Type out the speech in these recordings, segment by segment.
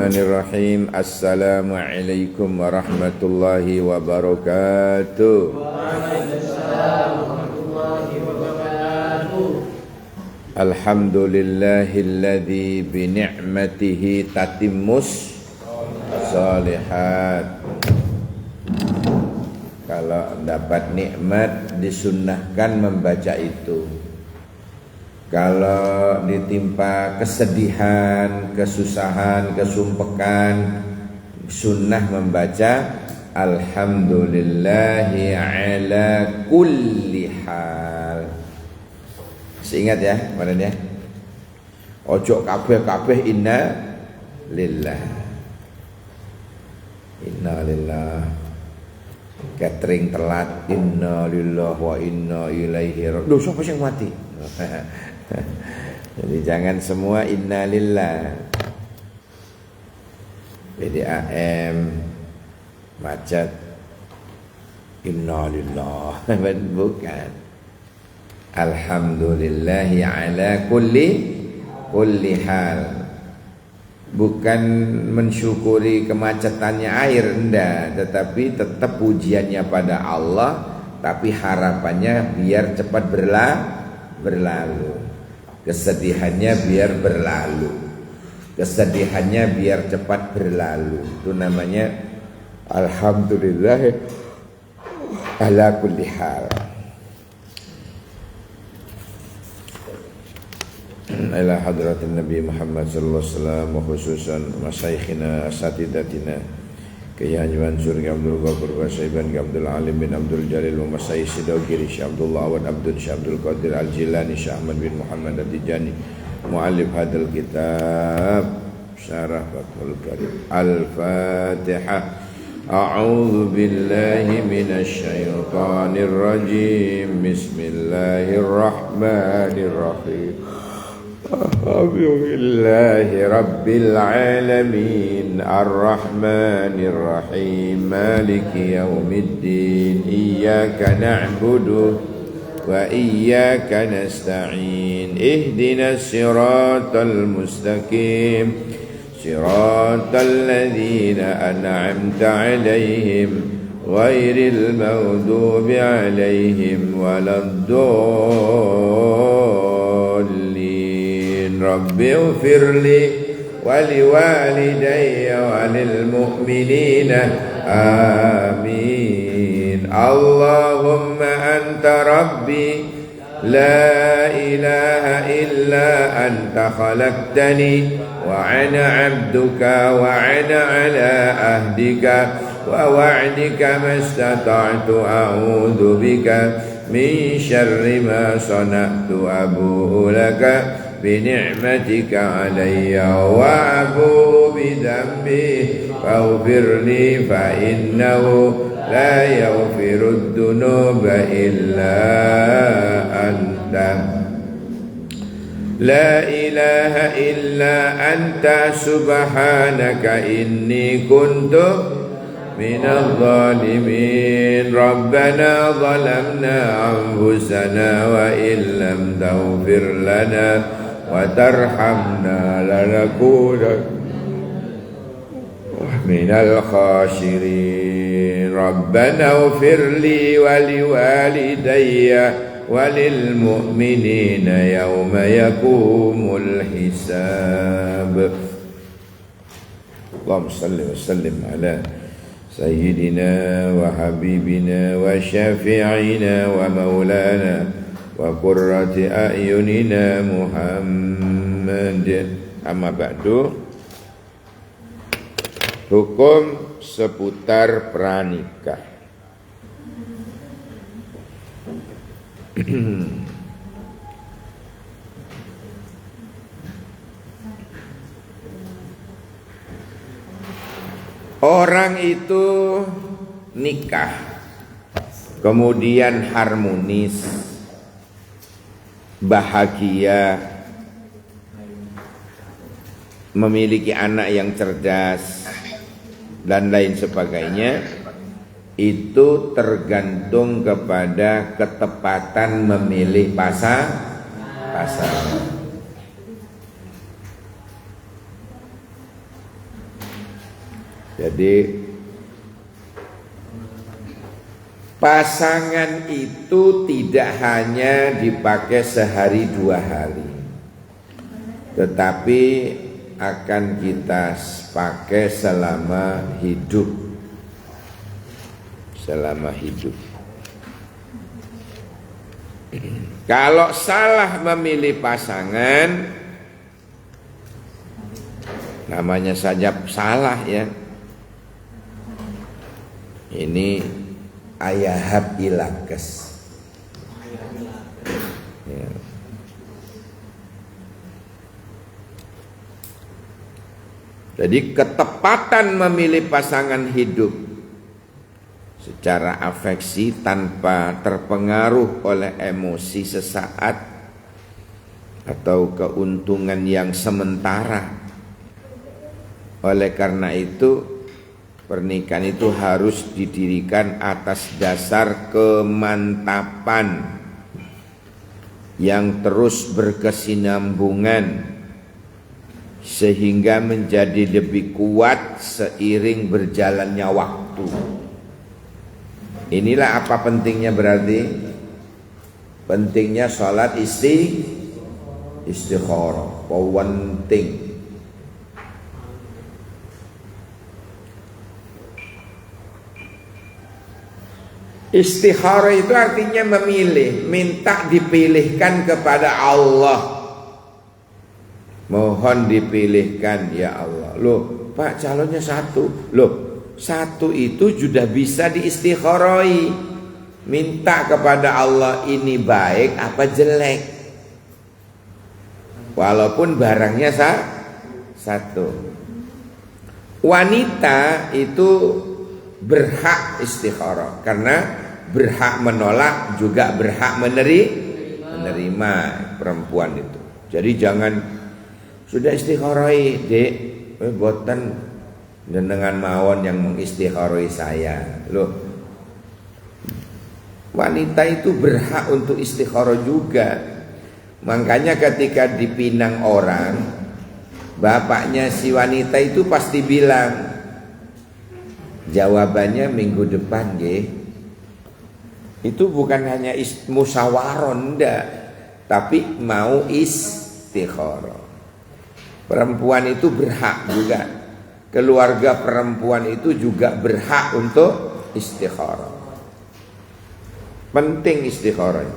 Bismillahirrahmanirrahim. Assalamualaikum warahmatullahi wabarakatuh. Waalaikumsalam warahmatullahi wabarakatuh. Alhamdulillahilladzi bi ni'matihi tatimmus shalihat. Kalau dapat nikmat disunnahkan membaca itu. Kalau ditimpa kesedihan, kesusahan, kesumpekan, sunnah membaca Alhamdulillahi ala kulli hal. Seingat ya kemarin ya. Ojo kabeh-kabeh inna lillah. Inna lillah. Catering telat inna lillah wa inna ilaihi raji'un. Loh, siapa yang mati? Jadi jangan semua innalillah. PDAM macet innalillah. Bukan. Alhamdulillahi ala kulli hal. Bukan mensyukuri kemacetannya air, enggak, tetapi tetap pujiannya pada Allah, tapi harapannya biar cepat berlalu. Kesedihannya biar berlalu. Kesedihannya biar cepat berlalu. Itu namanya alhamdulillah ala kulli hal. Ila hadratin Nabi Muhammad sallallahu alaihi wasallam wa khususan masyayikhina asatidatina Kiai Haji Mansur Abdul Ghafur wa Saiban Abdul Alim bin Abdul Jalil wa Masyayikh Sidawgiri Syekh Abdullah Awad Abdul Syekh Abdul Qadir Al-Jilani Syekh Ahmad bin Muhammad At-Tijani muallif hadal kitab Syarah Fathul Karim. Al-Fatihah. A'udzu billahi minasy syaithanir rajim. Bismillahirrahmanirrahim. Alhamdulillahi Rabbil Alamin Ar-Rahmanir Rahim Maliki Yawmiddin Iyyaka na'budu wa iyyaka nasta'in Ihdinas siratal mustaqim Siratal ladzina an'amta 'alaihim ghairil maghdubi 'alaihim waladdallin Rabbi ighfirli wa liwalidayya wa lil mu'minina amin. Allahumma anta rabbi la ilaha illa anta khalaqtani wa ana 'abduka wa ana 'ala ahdika wa wa'dika mastata'tu a'udzu bika min syarri ma sana'tu abu'u laka بنعمتك علي وأبوء بذنبي فاغفر لي فإنه لا يغفر الذنوب إلا أنت لا إله إلا أنت سبحانك إني كنت من الظالمين ربنا ظلمنا أنفسنا وإن لم تغفر لنا وترحمنا لنكونن من الخاسرين ربنا اغفر لي ولوالدي وللمؤمنين يوم يقوم الحساب اللهم صل وسلم على سيدنا وحبيبنا وشافعنا ومولانا وقرة أعيننا محمد. Amma ba'du. Hukum seputar pranikah. Orang itu nikah, kemudian harmonis, bahagia, memiliki anak yang cerdas, dan lain sebagainya. Itu tergantung kepada ketepatan memilih pasangan. Jadi pasangan itu tidak hanya dipakai sehari dua hari, tetapi akan kita pakai selama hidup. Selama hidup. Kalau salah memilih pasangan, namanya saja salah ya. Ini ayahab ilakes. Ya. Jadi ketepatan memilih pasangan hidup secara afeksi tanpa terpengaruh oleh emosi sesaat atau keuntungan yang sementara. Oleh karena itu pernikahan itu harus didirikan atas dasar kemantapan yang terus berkesinambungan sehingga menjadi lebih kuat seiring berjalannya waktu. Inilah apa pentingnya berarti? Pentingnya sholat istikharah. Penting. Istikharah itu artinya memilih, minta dipilihkan kepada Allah. Mohon dipilihkan ya Allah. Loh, Pak calonnya satu. Loh, satu itu sudah bisa diistikharai. Minta kepada Allah ini baik apa jelek. Walaupun barangnya satu. Wanita itu berhak istikharah karena berhak menolak juga berhak menerima perempuan itu. Jadi jangan sudah istikharai dek, boten dengan mawon yang mengistikharai saya. Loh, wanita itu berhak untuk istikharah juga. Makanya ketika dipinang orang, bapaknya si wanita itu pasti bilang, jawabannya minggu depan nggih. Itu bukan hanya musyawarah ndak, tapi mau istikharah. Perempuan itu berhak juga. Keluarga perempuan itu juga berhak untuk istikharah. Penting istikharah.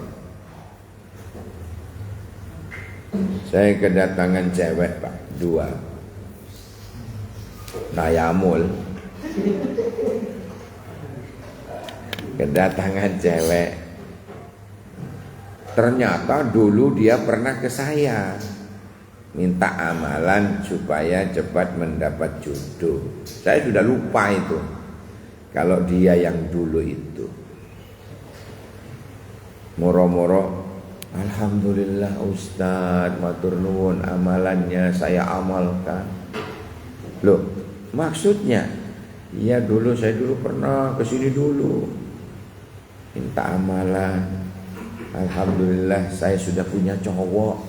Saya kedatangan cewek Pak, 2. Nayamul. Kedatangan cewek, ternyata dulu dia pernah ke saya minta amalan supaya cepat mendapat jodoh. Saya sudah lupa itu kalau dia yang dulu itu. Moro-moro, alhamdulillah Ustadz, matur nuwun, amalannya saya amalkan. Loh, maksudnya ya dulu saya pernah kesini dulu minta amalan. Alhamdulillah saya sudah punya cowok.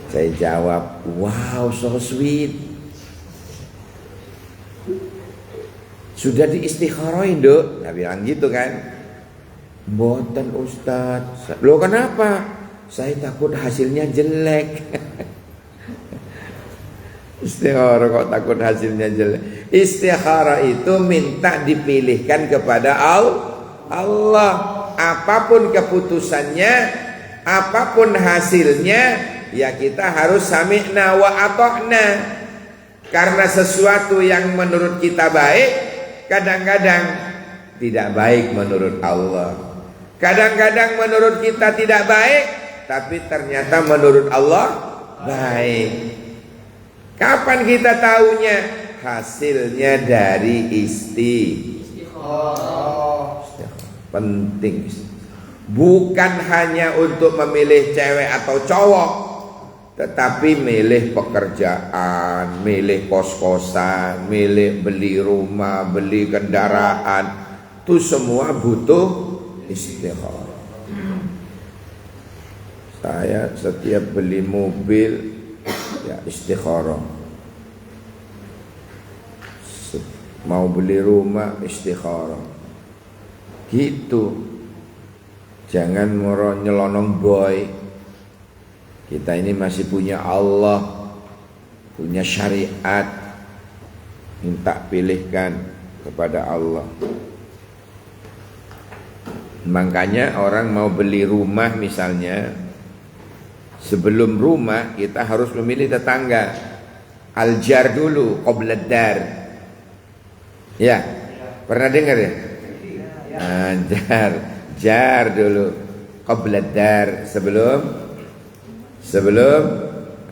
Saya jawab, wow so sweet. Sudah diistikharain dok. Nah bilang gitu kan. Mboten Ustadz. Loh kenapa? Saya takut hasilnya jelek. Istikharah kok takut hasilnya jelek. Istikharah itu minta dipilihkan kepada Allah. Apapun keputusannya, apapun hasilnya, ya kita harus sami'na wa ata'na. Karena sesuatu yang menurut kita baik, kadang-kadang tidak baik menurut Allah. Kadang-kadang menurut kita tidak baik, tapi ternyata menurut Allah baik. Kapan kita tahunya? Hasilnya dari istikharah. Penting. Bukan hanya untuk memilih cewek atau cowok, tetapi milih pekerjaan, milih kos-kosan, milih beli rumah, beli kendaraan. Itu semua butuh istikharah. Saya setiap beli mobil ya istikharah. Mau beli rumah istikharah. Gitu. Jangan moro nyelonong boy. Kita ini masih punya Allah, punya syariat. Minta pilihkan kepada Allah. Makanya orang mau beli rumah misalnya, sebelum rumah kita harus memilih tetangga. Al-jar dulu, qoblad dar. Ya, pernah dengar ya? Jar dulu, qoblad dar, sebelum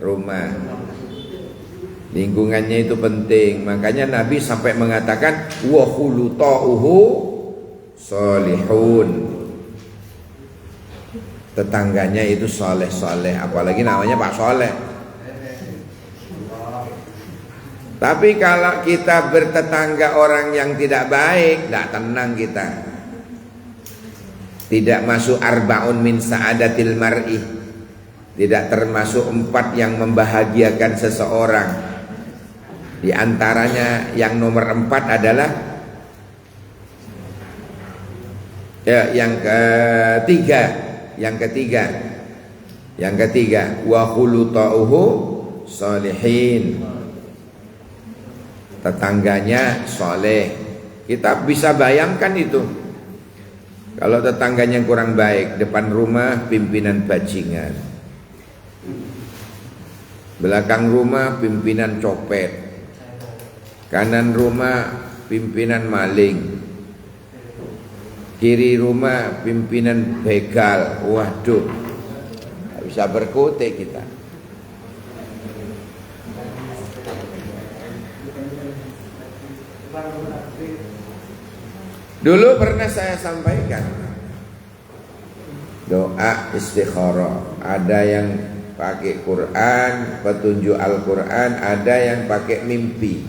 rumah. Lingkungannya itu penting. Makanya Nabi sampai mengatakan wa khulutauhu solihun. Tetangganya itu soleh-soleh, apalagi namanya Pak Soleh. Tapi kalau kita bertetangga orang yang tidak baik, tidak tenang kita. Tidak masuk arba'un min sa'adatil mar'i. Tidak termasuk 4 yang membahagiakan seseorang. Di antaranya yang nomor 4 adalah yang ketiga wa khulutauhu sholihin. Tetangganya soleh. Kita bisa bayangkan itu. Kalau tetangganya kurang baik, depan rumah pimpinan bajingan, belakang rumah pimpinan copet, kanan rumah pimpinan maling, kiri rumah pimpinan begal. Waduh, gak bisa berkutik kita. Dulu pernah saya sampaikan doa istikharah. Ada yang pakai Quran, petunjuk Al-Quran, ada yang pakai mimpi.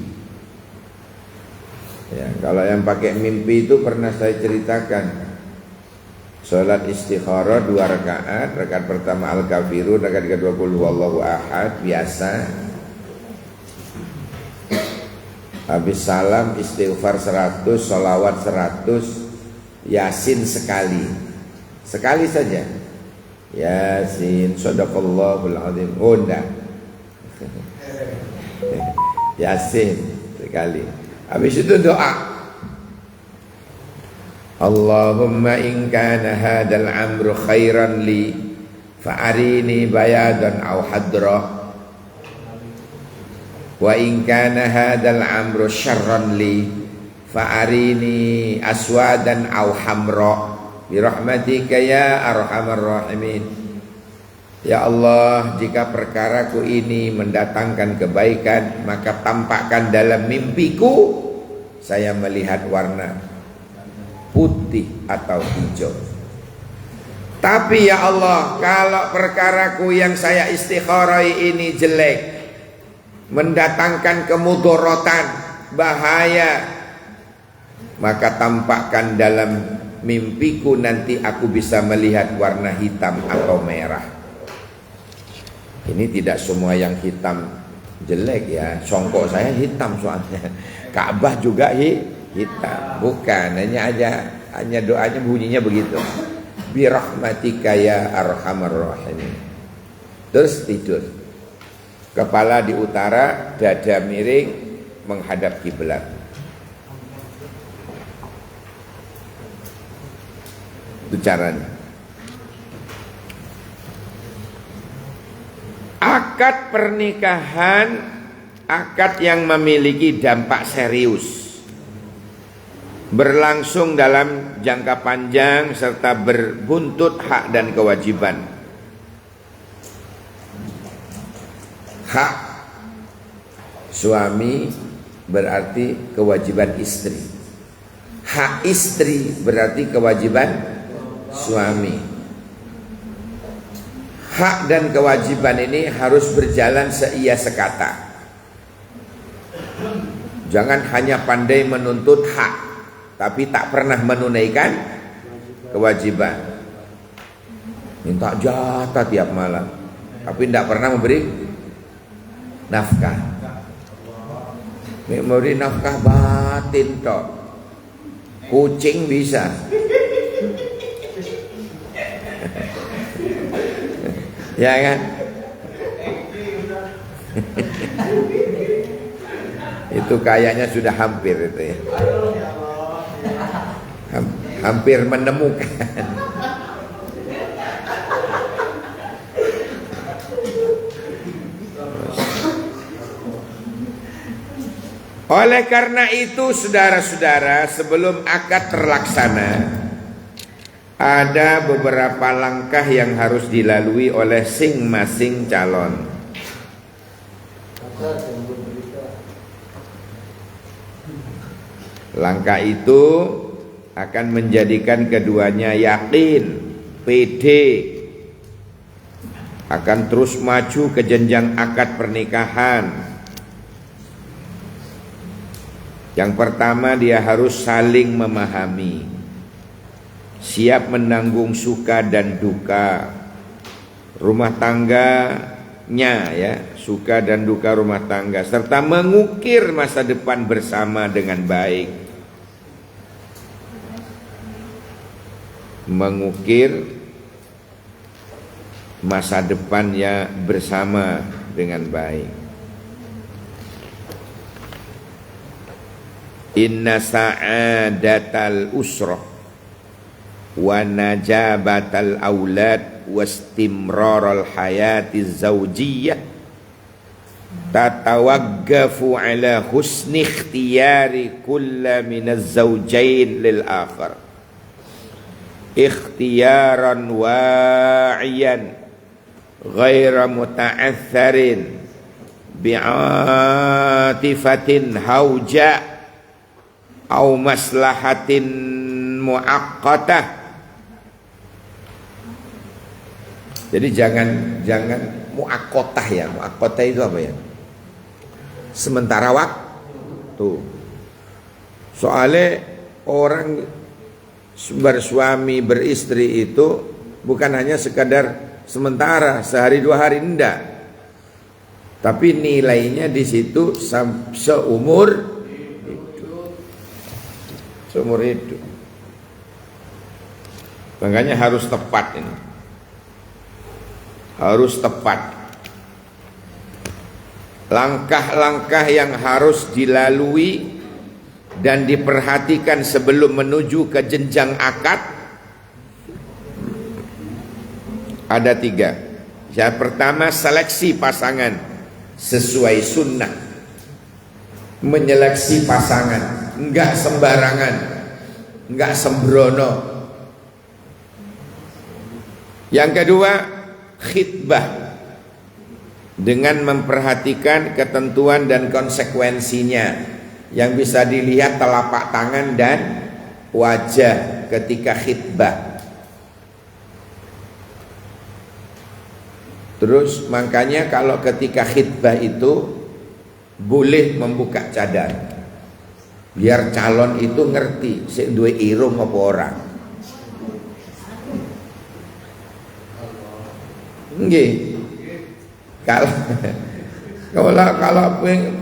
Ya, kalau yang pakai mimpi itu pernah saya ceritakan. Salat istikharah 2 rakaat. Rakaat pertama Al-Kafirun, rakaat kedua Qul huwallahu ahad, biasa. Habis salam istighfar 100, sholawat 100, Yasin sekali saja. Yasin, sadaqallahul azim. Oh enggak. Yasin sekali. Habis itu doa. Allahumma in kana hadzal amru khairan li fa'arini bayadan aw hadra. Wa in kana hadzal amru syarran li fa'arini aswadan aw hamra bi rahmatika ya arhamar rahimin. Ya Allah, jika perkaraku ini mendatangkan kebaikan, maka tampakkan dalam mimpiku saya melihat warna putih atau hijau. Tapi ya Allah, kalau perkaraku yang saya istikharai ini jelek, mendatangkan kemudorotan, bahaya, maka tampakkan dalam mimpiku nanti aku bisa melihat warna hitam atau merah. Ini tidak semua yang hitam jelek ya. Songkok saya hitam soalnya. Ka'bah juga hitam. Bukan, hanya doanya bunyinya begitu. Bi rahmatika ya arhamar rahimin. Terus tidur. Kepala di utara, dada miring menghadap kiblat. Itu caranya. Akad pernikahan, akad yang memiliki dampak serius, berlangsung dalam jangka panjang serta berbuntut hak dan kewajiban. Hak suami berarti kewajiban istri. Hak istri berarti kewajiban suami. Hak dan kewajiban ini harus berjalan seia sekata. Jangan hanya pandai menuntut hak, tapi tak pernah menunaikan kewajiban. Minta jatah tiap malam, tapi tidak pernah memberi nafkah. Memori nafkah batin tok. Kucing bisa. Ya kan? Itu kayaknya sudah hampir itu ya. Hampir menemukan. Oleh karena itu saudara-saudara, sebelum akad terlaksana ada beberapa langkah yang harus dilalui oleh masing-masing calon. Langkah itu akan menjadikan keduanya yakin, pede, akan terus maju ke jenjang akad pernikahan. Yang pertama, dia harus saling memahami, siap menanggung suka dan duka rumah tangganya ya, suka dan duka rumah tangga, serta mengukir masa depan bersama dengan baik. Mengukir masa depannya bersama dengan baik. Inna sa'adatal usrah wa najabatal aulad wa istimraral hayati zawjiyah tatawaggafu ala husni ikhtiyari kulla minaz zawjain lil akhar ikhtiyaran wa'iyan ghaira muta'atharin bi'atifatin hauja au maslahatin muaqqatah. Jadi jangan muaqqatah ya. Muaqqatah itu apa ya? Sementara waktu. Soalnya orang bersuami beristri itu bukan hanya sekadar sementara sehari dua hari, enggak. Tapi nilainya di situ seumur hidup. Makanya harus tepat ini. Harus tepat. Langkah-langkah yang harus dilalui dan diperhatikan sebelum menuju ke jenjang akad ada 3. Yang pertama, seleksi pasangan sesuai sunnah. Menyeleksi pasangan, enggak sembarangan, enggak sembrono. Yang kedua, khitbah, dengan memperhatikan ketentuan dan konsekuensinya yang bisa dilihat telapak tangan dan wajah ketika khitbah. Terus makanya kalau ketika khitbah itu boleh membuka cadar, biar calon itu ngerti sik duwe irung apa orang. Nggih. Kalau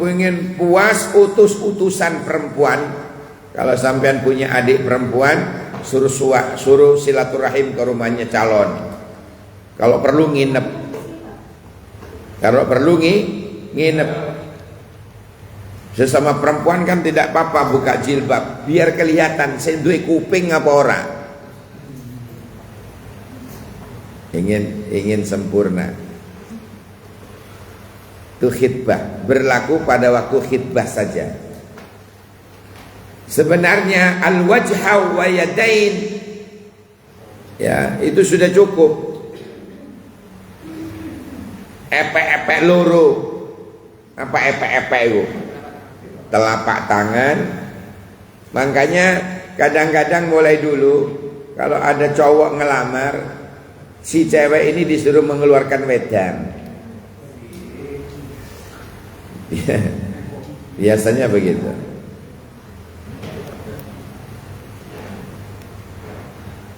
pengen puas utusan perempuan, kalau sampean punya adik perempuan, suruh silaturahim ke rumahnya calon. Kalau perlu nginep. Kalau perlu nginep. Sesama perempuan kan tidak apa-apa buka jilbab, biar kelihatan saya duwe kuping apa ora. Ingin sempurna. Itu khitbah, berlaku pada waktu khitbah saja. Sebenarnya al-wajha wa yadain ya, itu sudah cukup. Epek-epek loro. Apa epek-epek itu? Telapak tangan. Makanya kadang-kadang mulai dulu kalau ada cowok ngelamar, si cewek ini disuruh mengeluarkan wedang. Biasanya begitu.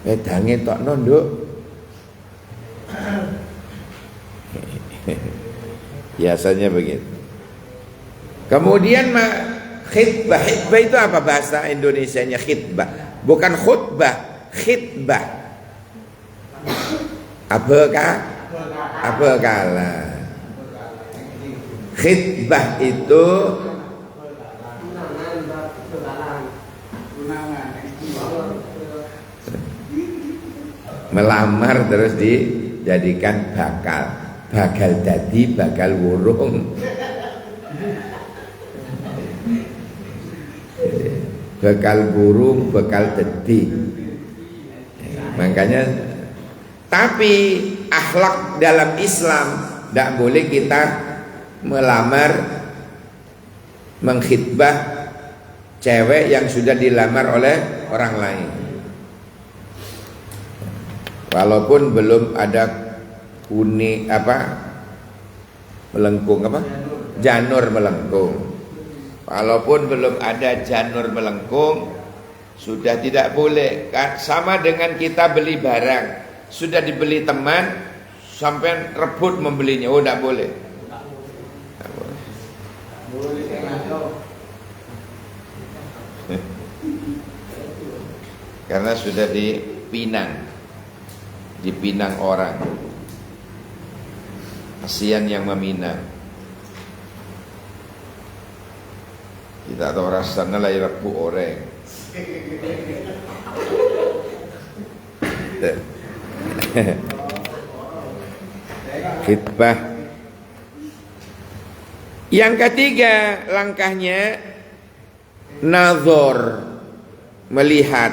Wedangnya tok nonduk. Biasanya begitu. Kemudian Khitbah, khitbah itu apa bahasa Indonesianya khitbah? Bukan khutbah, khitbah. Apa kala? Khitbah itu melamar terus dijadikan bakal jadi bakal wurung. Bakal burung, bakal jadi. Makanya, tapi akhlak dalam Islam tidak boleh kita melamar, mengkhitbah cewek yang sudah dilamar oleh orang lain. Walaupun belum ada janur melengkung. Walaupun belum ada janur melengkung, sudah tidak boleh. Sama dengan kita beli barang, sudah dibeli teman, sampai rebut membelinya, oh tidak boleh. Karena sudah dipinang orang. Kasihan yang meminang. Kita tahu rasanya lah rebu oreng. Khitbah. Yang ketiga langkahnya nazar, melihat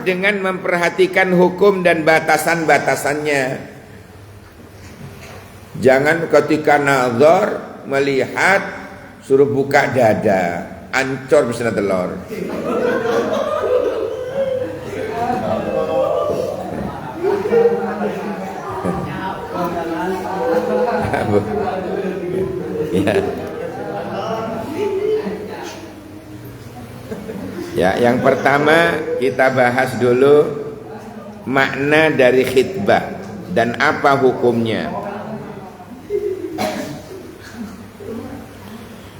dengan memperhatikan hukum dan batasan-batasannya. Jangan ketika nazar melihat suruh buka dada, ancor bisa telur. Ya, yang pertama kita bahas dulu makna dari khitbah dan apa hukumnya.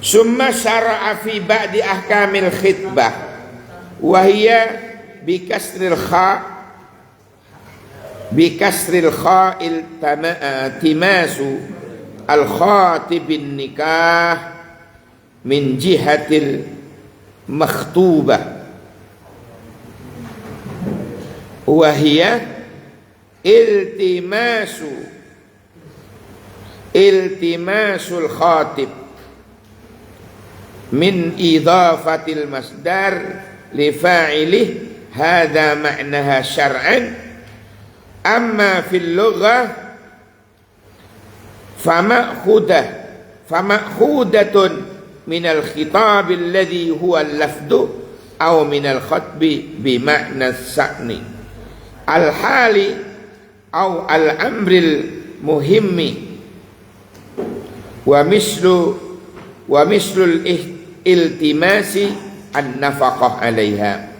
Summa syara'a fi ba'di ahkamil khitbah wa hiya bi kasril kha timasu al khatibin nikah min jihatil makhtubah wa hiya iltimasul khatib min idhafatil masdar li fa'ilih hadha ma'naha syar'an amma fil lughah fama'khudatun minal khitab alladhi huwa al-lafdu aw minal khatbi bi ma'na as-sa'ni al-hali aw al-amril muhimmi wa mislul iltimasi an-nafaqah 'alaiha.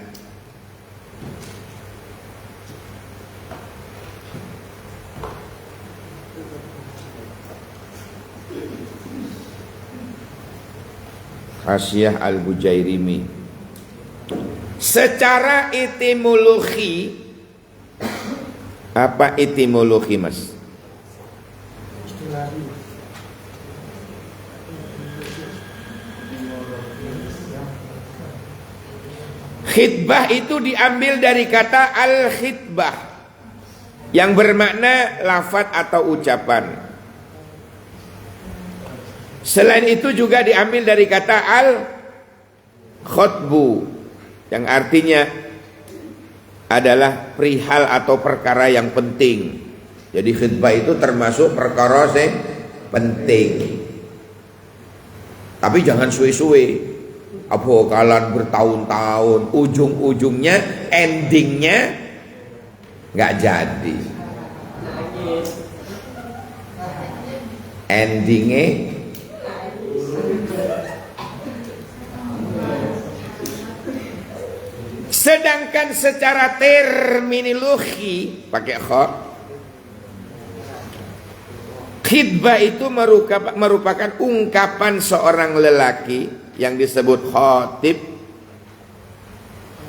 Hasyiah Al-Bujairimi. Secara etimologi, apa etimologi Mas? Khitbah itu diambil dari kata al-khitbah yang bermakna lafaz atau ucapan. Selain itu juga diambil dari kata al-khutbu yang artinya adalah perihal atau perkara yang penting. Jadi khitbah itu termasuk perkara yang penting. Tapi jangan suwe-suwe. Abokalan bertahun-tahun, ujung-ujungnya endingnya nggak jadi. Endingnya sedangkan secara terminologi pakai kha, Khitbah itu merupakan ungkapan seorang lelaki yang disebut khatib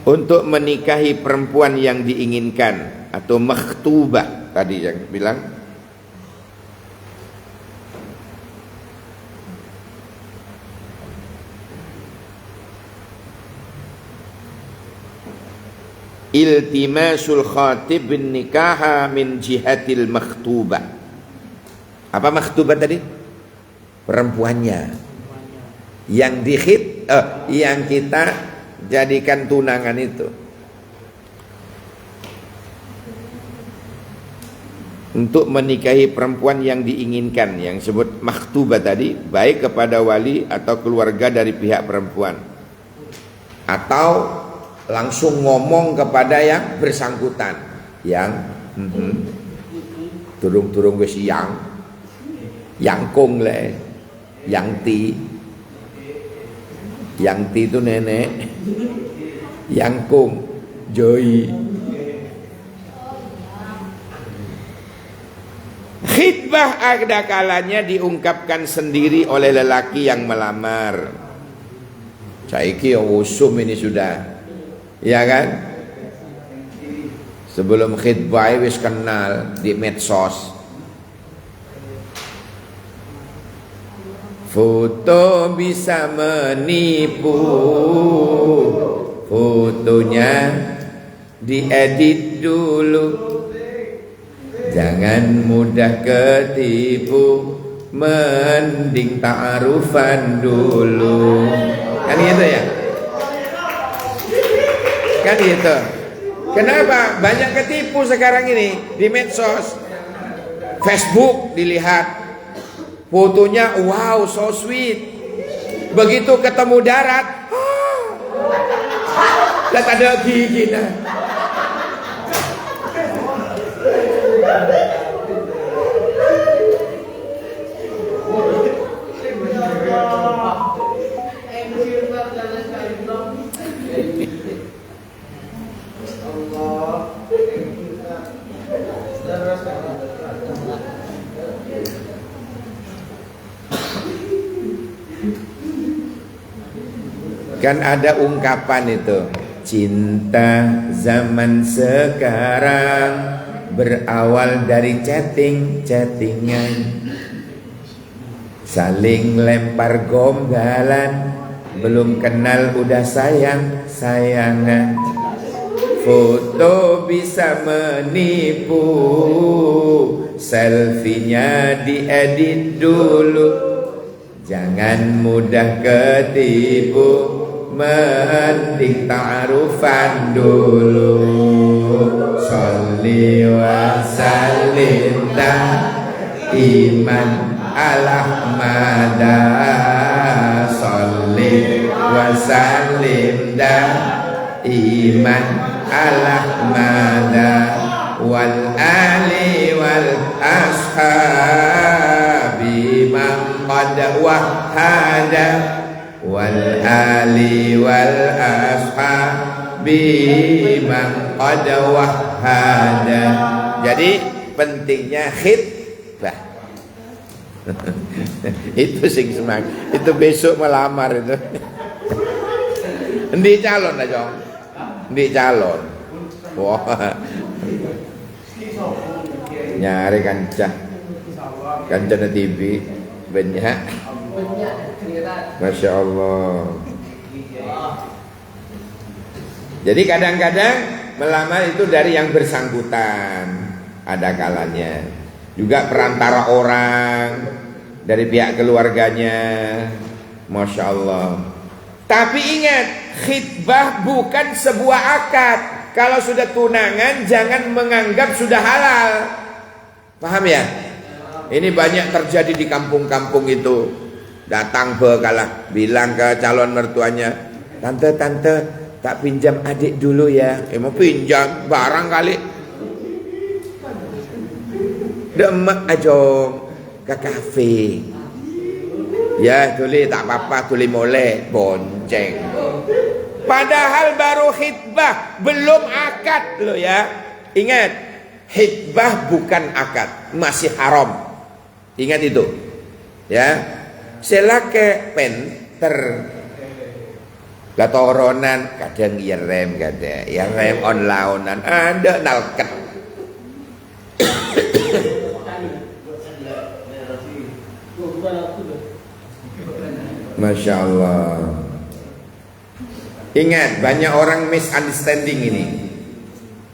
untuk menikahi perempuan yang diinginkan atau makhtubah tadi yang bilang. Iltimasul khatib bin nikaha min jihatil makhtubah. Apa makhtubah tadi? Perempuannya yang yang kita jadikan tunangan itu. Untuk menikahi perempuan yang diinginkan, yang disebut makhtubah tadi, baik kepada wali atau keluarga dari pihak perempuan, atau langsung ngomong kepada yang bersangkutan, yang turung-turung wis yang kong le, yang ti itu nenek, yang kong joy. Khitbah ada kalanya diungkapkan sendiri oleh lelaki yang melamar. Saiki usum ini sudah, ya kan? Sebelum khitbah wis kenal di medsos. Foto bisa menipu, fotonya diedit dulu, jangan mudah ketipu, mending ta'arufan dulu. Kan gitu ya? Kan gitu. Kenapa banyak ketipu sekarang ini di medsos? Facebook dilihat, fotonya wow so sweet, begitu ketemu darat lihat ada gigi nah. Kan ada ungkapan itu, cinta zaman sekarang berawal dari chattingan, saling lempar gombalan, belum kenal udah sayangan. Foto bisa menipu, selfie-nya diedit dulu, jangan mudah ketipu, mending ta'arufan dulu. Sholli wa sallim iman ala Ahmada, sholli wa sallim iman ala Ahmada, wal ali wal ashabi man qad wahada, wal ali wal ashabi man qad wahada. Jadi pentingnya khitbah. Itu sing semangat. Itu besok melamar itu. Endi calon aja. Endi calon. Wah. Nyari kancah TV banyak. Masya Allah. Jadi kadang-kadang melamar itu dari yang bersangkutan, ada kalanya juga perantara orang dari pihak keluarganya. Masya Allah. Tapi ingat, khitbah bukan sebuah akad. Kalau sudah tunangan jangan menganggap sudah halal. Paham ya? Ini banyak terjadi di kampung-kampung itu. Datang bekalah, bilang ke calon mertuanya, tante tak pinjam adik dulu ya. Mau pinjam barang kali. Demek aja ke kafe. Ya tuli tak apa-apa, tuli molek bonceng. Padahal baru khitbah, belum akad loh ya. Ingat, khitbah bukan akad, masih haram. Ingat itu. Ya. Selake penter latoronan kadang ya rem kada, ya rem on launan ada nalket. Masya Allah. Ingat, banyak orang misunderstanding ini.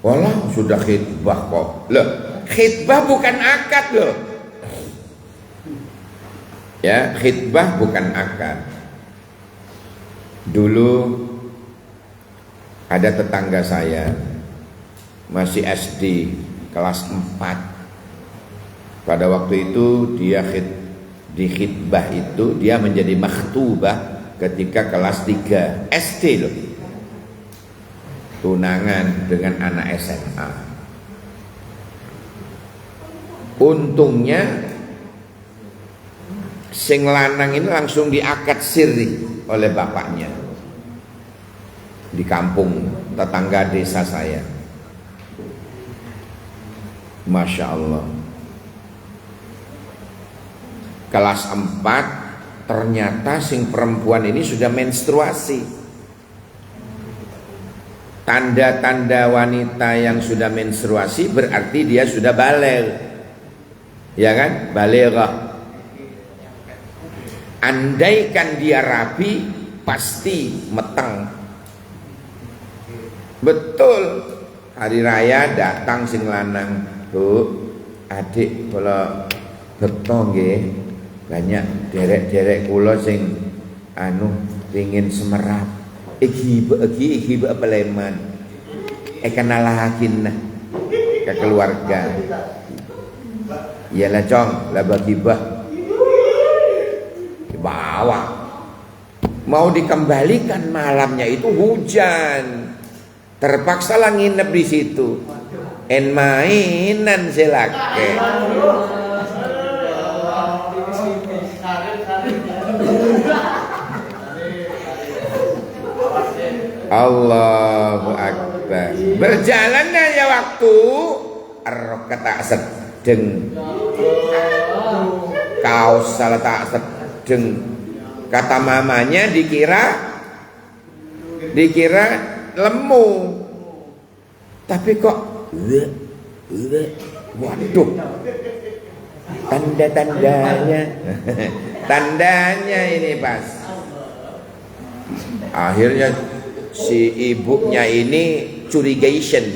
Walah sudah khitbah kok. Loh, khitbah bukan akad loh. Ya, khitbah bukan akad. Dulu ada tetangga saya masih SD kelas 4. Pada waktu itu dia di khitbah itu dia menjadi makhtubah ketika kelas 3 SD loh. Tunangan dengan anak SMA. Untungnya sing lanang ini langsung diakad siri oleh bapaknya di kampung tetangga desa saya. Masya Allah. Kelas 4 ternyata sing perempuan ini sudah menstruasi. Tanda-tanda wanita yang sudah menstruasi berarti dia sudah baligh. Ya kan? Balighah. Andaikan dia rapi pasti meteng. Betul. Hari raya datang sing lanang, Bu, adik kula beto nggih, banyak derek-derek kula sing pengin semerap. Iki peleman. Kenalahakin ke keluarga. Iyalah cong, lah bagibah. Bawa mau dikembalikan malamnya itu hujan, terpaksa lah nginep di situ. Mainan selake. Allahu Akbar. Berjalannya ya waktu arok kata sedeng kaos salah tak sedeng. Kata mamanya dikira lemu, tapi kok waduh, tandanya ini pas. Akhirnya si ibunya ini curigation.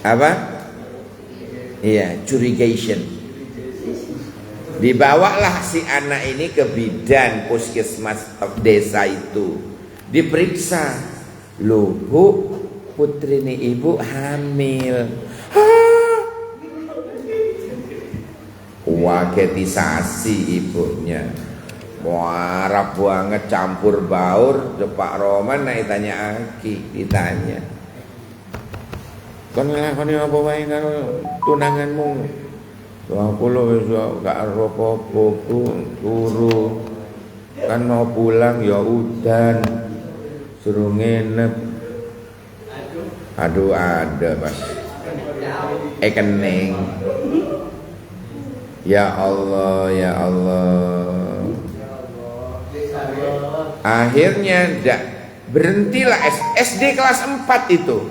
Apa? Iya, curigation. Dibawalah si anak ini ke bidan puskesmas desa itu. Diperiksa. Loh Bu, putri ini ibu hamil. Waketisasi ibunya. Marah banget, campur baur. Pak Roman naik tanya Aki, ditanya. Kon nglakoni apa wae karo tunanganmu? Aku lo gak apa-apa turu. Kan mau pulang ya udan. Suruh nginep. Aduh ada Mas. Kening. Ya Allah, ya Allah. Akhirnya berhentilah SD kelas 4 itu.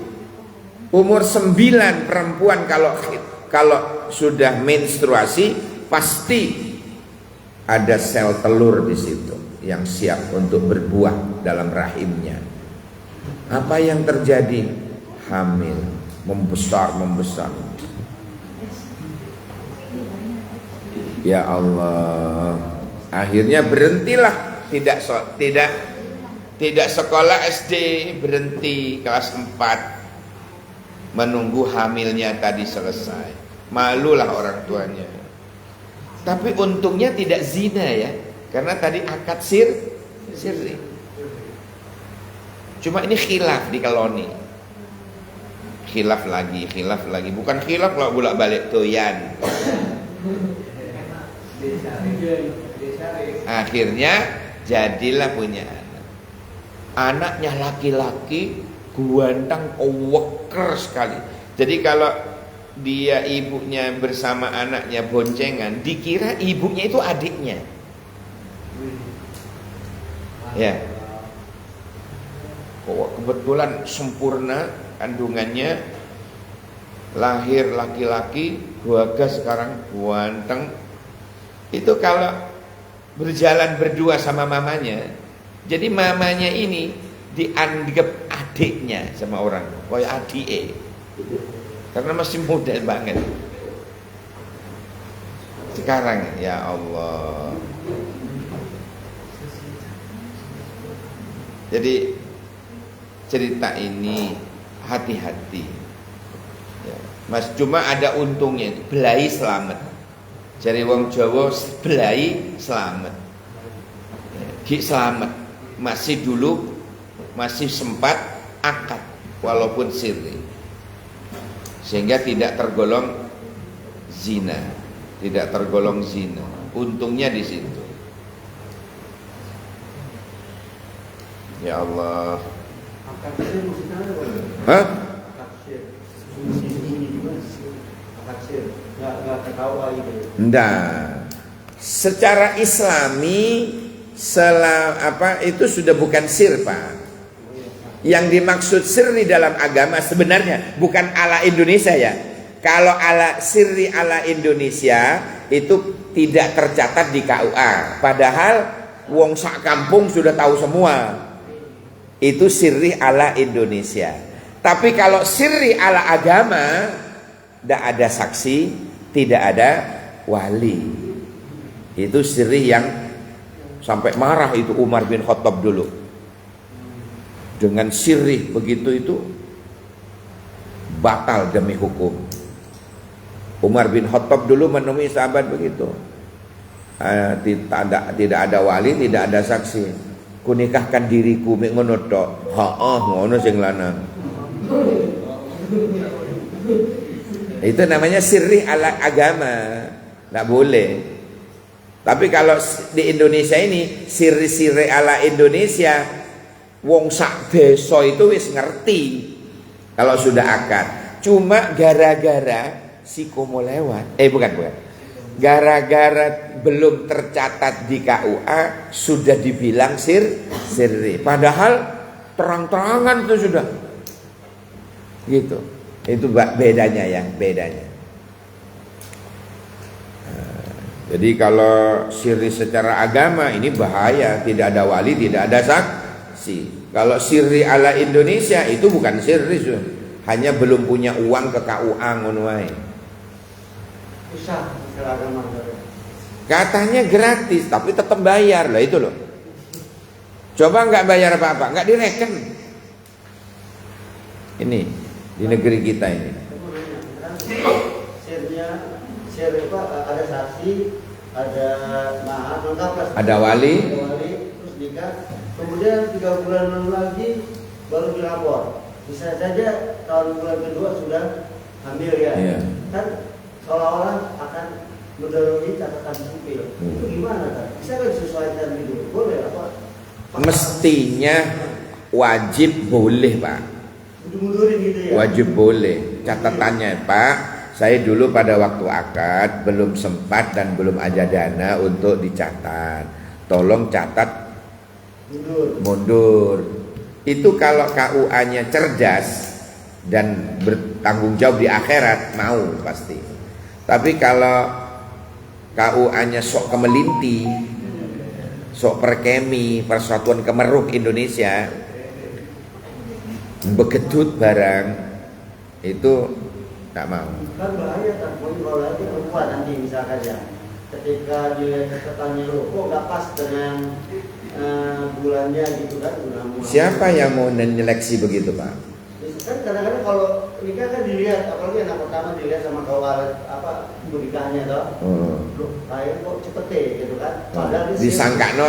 Umur 9 perempuan kalau sudah menstruasi pasti ada sel telur di situ yang siap untuk berbuah dalam rahimnya. Apa yang terjadi? Hamil, membesar. Ya Allah. Akhirnya berhentilah, tidak sekolah SD, berhenti kelas 4. Menunggu hamilnya tadi selesai. Malulah orang tuanya. Tapi untungnya tidak zina ya, karena tadi akad sirri. Cuma ini khilaf di koloni. Khilaf lagi. Bukan khilaf kalau bolak-balik toyan. Akhirnya jadilah punya anak. Anaknya laki-laki, guantang, weker sekali. Jadi kalau dia ibunya bersama anaknya boncengan, dikira ibunya itu adiknya. Ya. Oh, kebetulan sempurna kandungannya, lahir laki-laki, Bagas sekarang ganteng. Itu kalau berjalan berdua sama mamanya, jadi mamanya ini dianggap adiknya sama orang, kayak adike, karena masih muda banget. Sekarang ya Allah. Jadi cerita ini hati-hati ya, Mas, cuma ada untungnya, belai selamat. Jadi wong Jawa belai selamat ya, Ki selamat. Masih dulu masih sempat akad walaupun sirri, sehingga tidak tergolong zina. Tidak tergolong zina. Untungnya di situ. Ya Allah. Hah? Enggak. Secara Islami itu sudah bukan sir, Pak. Yang dimaksud sirri dalam agama sebenarnya bukan ala Indonesia ya. Kalau ala sirri ala Indonesia itu tidak tercatat di KUA. Padahal wong sak kampung sudah tahu semua. Itu sirri ala Indonesia. Tapi kalau sirri ala agama, tidak ada saksi, tidak ada wali. Itu sirri yang sampai marah itu Umar bin Khattab dulu. Dengan sirri begitu itu batal demi hukum. Umar bin Khattab dulu menemui sahabat begitu. Tidak ada wali, tidak ada saksi. Kunikahkan diriku mek ngono tok. Ngono sing lanang. Itu namanya sirri ala agama. Enggak boleh. Tapi kalau di Indonesia ini sirri-sirri ala Indonesia, wong sak desa itu wis ngerti kalau sudah akad. Cuma gara-gara si komo lewat. Bukan. Gara-gara belum tercatat di KUA sudah dibilang sirri. Padahal terang-terangan itu sudah. Gitu. Itu bedanya ya, bedanya. Jadi kalau sirri secara agama ini bahaya, tidak ada wali, tidak ada saksi. Kalau sirri ala Indonesia itu bukan sirri, hanya belum punya uang ke KUA ngono wae. Katanya gratis, tapi tetap bayar lah itu loh. Coba nggak bayar apa-apa, nggak direken. Ini di negeri kita ini. Ada saksi, ada mahar lengkap, ada wali, terus nikah. Kemudian 3 bulan lagi baru dilapor. Bisa saja tahun bulan kedua sudah hamil ya. Iya. Kan seolah-olah akan mendahului catatan sipil. Itu gimana kan? Bisa nggak disesuaikan gitu? Boleh apa? Mestinya wajib boleh, Pak. Mundurin gitu ya? Wajib boleh. Catatannya, Pak, saya dulu pada waktu akad belum sempat dan belum ada dana untuk dicatat. Tolong catat mundur. Itu kalau KUA-nya cerdas dan bertanggung jawab di akhirat, mau pasti. Tapi kalau KUA-nya sok kemelinti, sok perkemi, Persatuan Kemeruk Indonesia, begedut barang, itu tak mau. Kan bahaya kan, kalau lagi perempuan nanti misalkan ya, ketika dilihat catatannya lo, kok nggak pas dengan bulannya gitu kan? Siapa yang mau menyeleksi begitu, Pak? Kan kadang-kadang kalau nikah kan dilihat, apalagi anak pertama dilihat sama kawan nikahnya toh. Loh, kayak kok cepet gitu kan? Padahal disangkano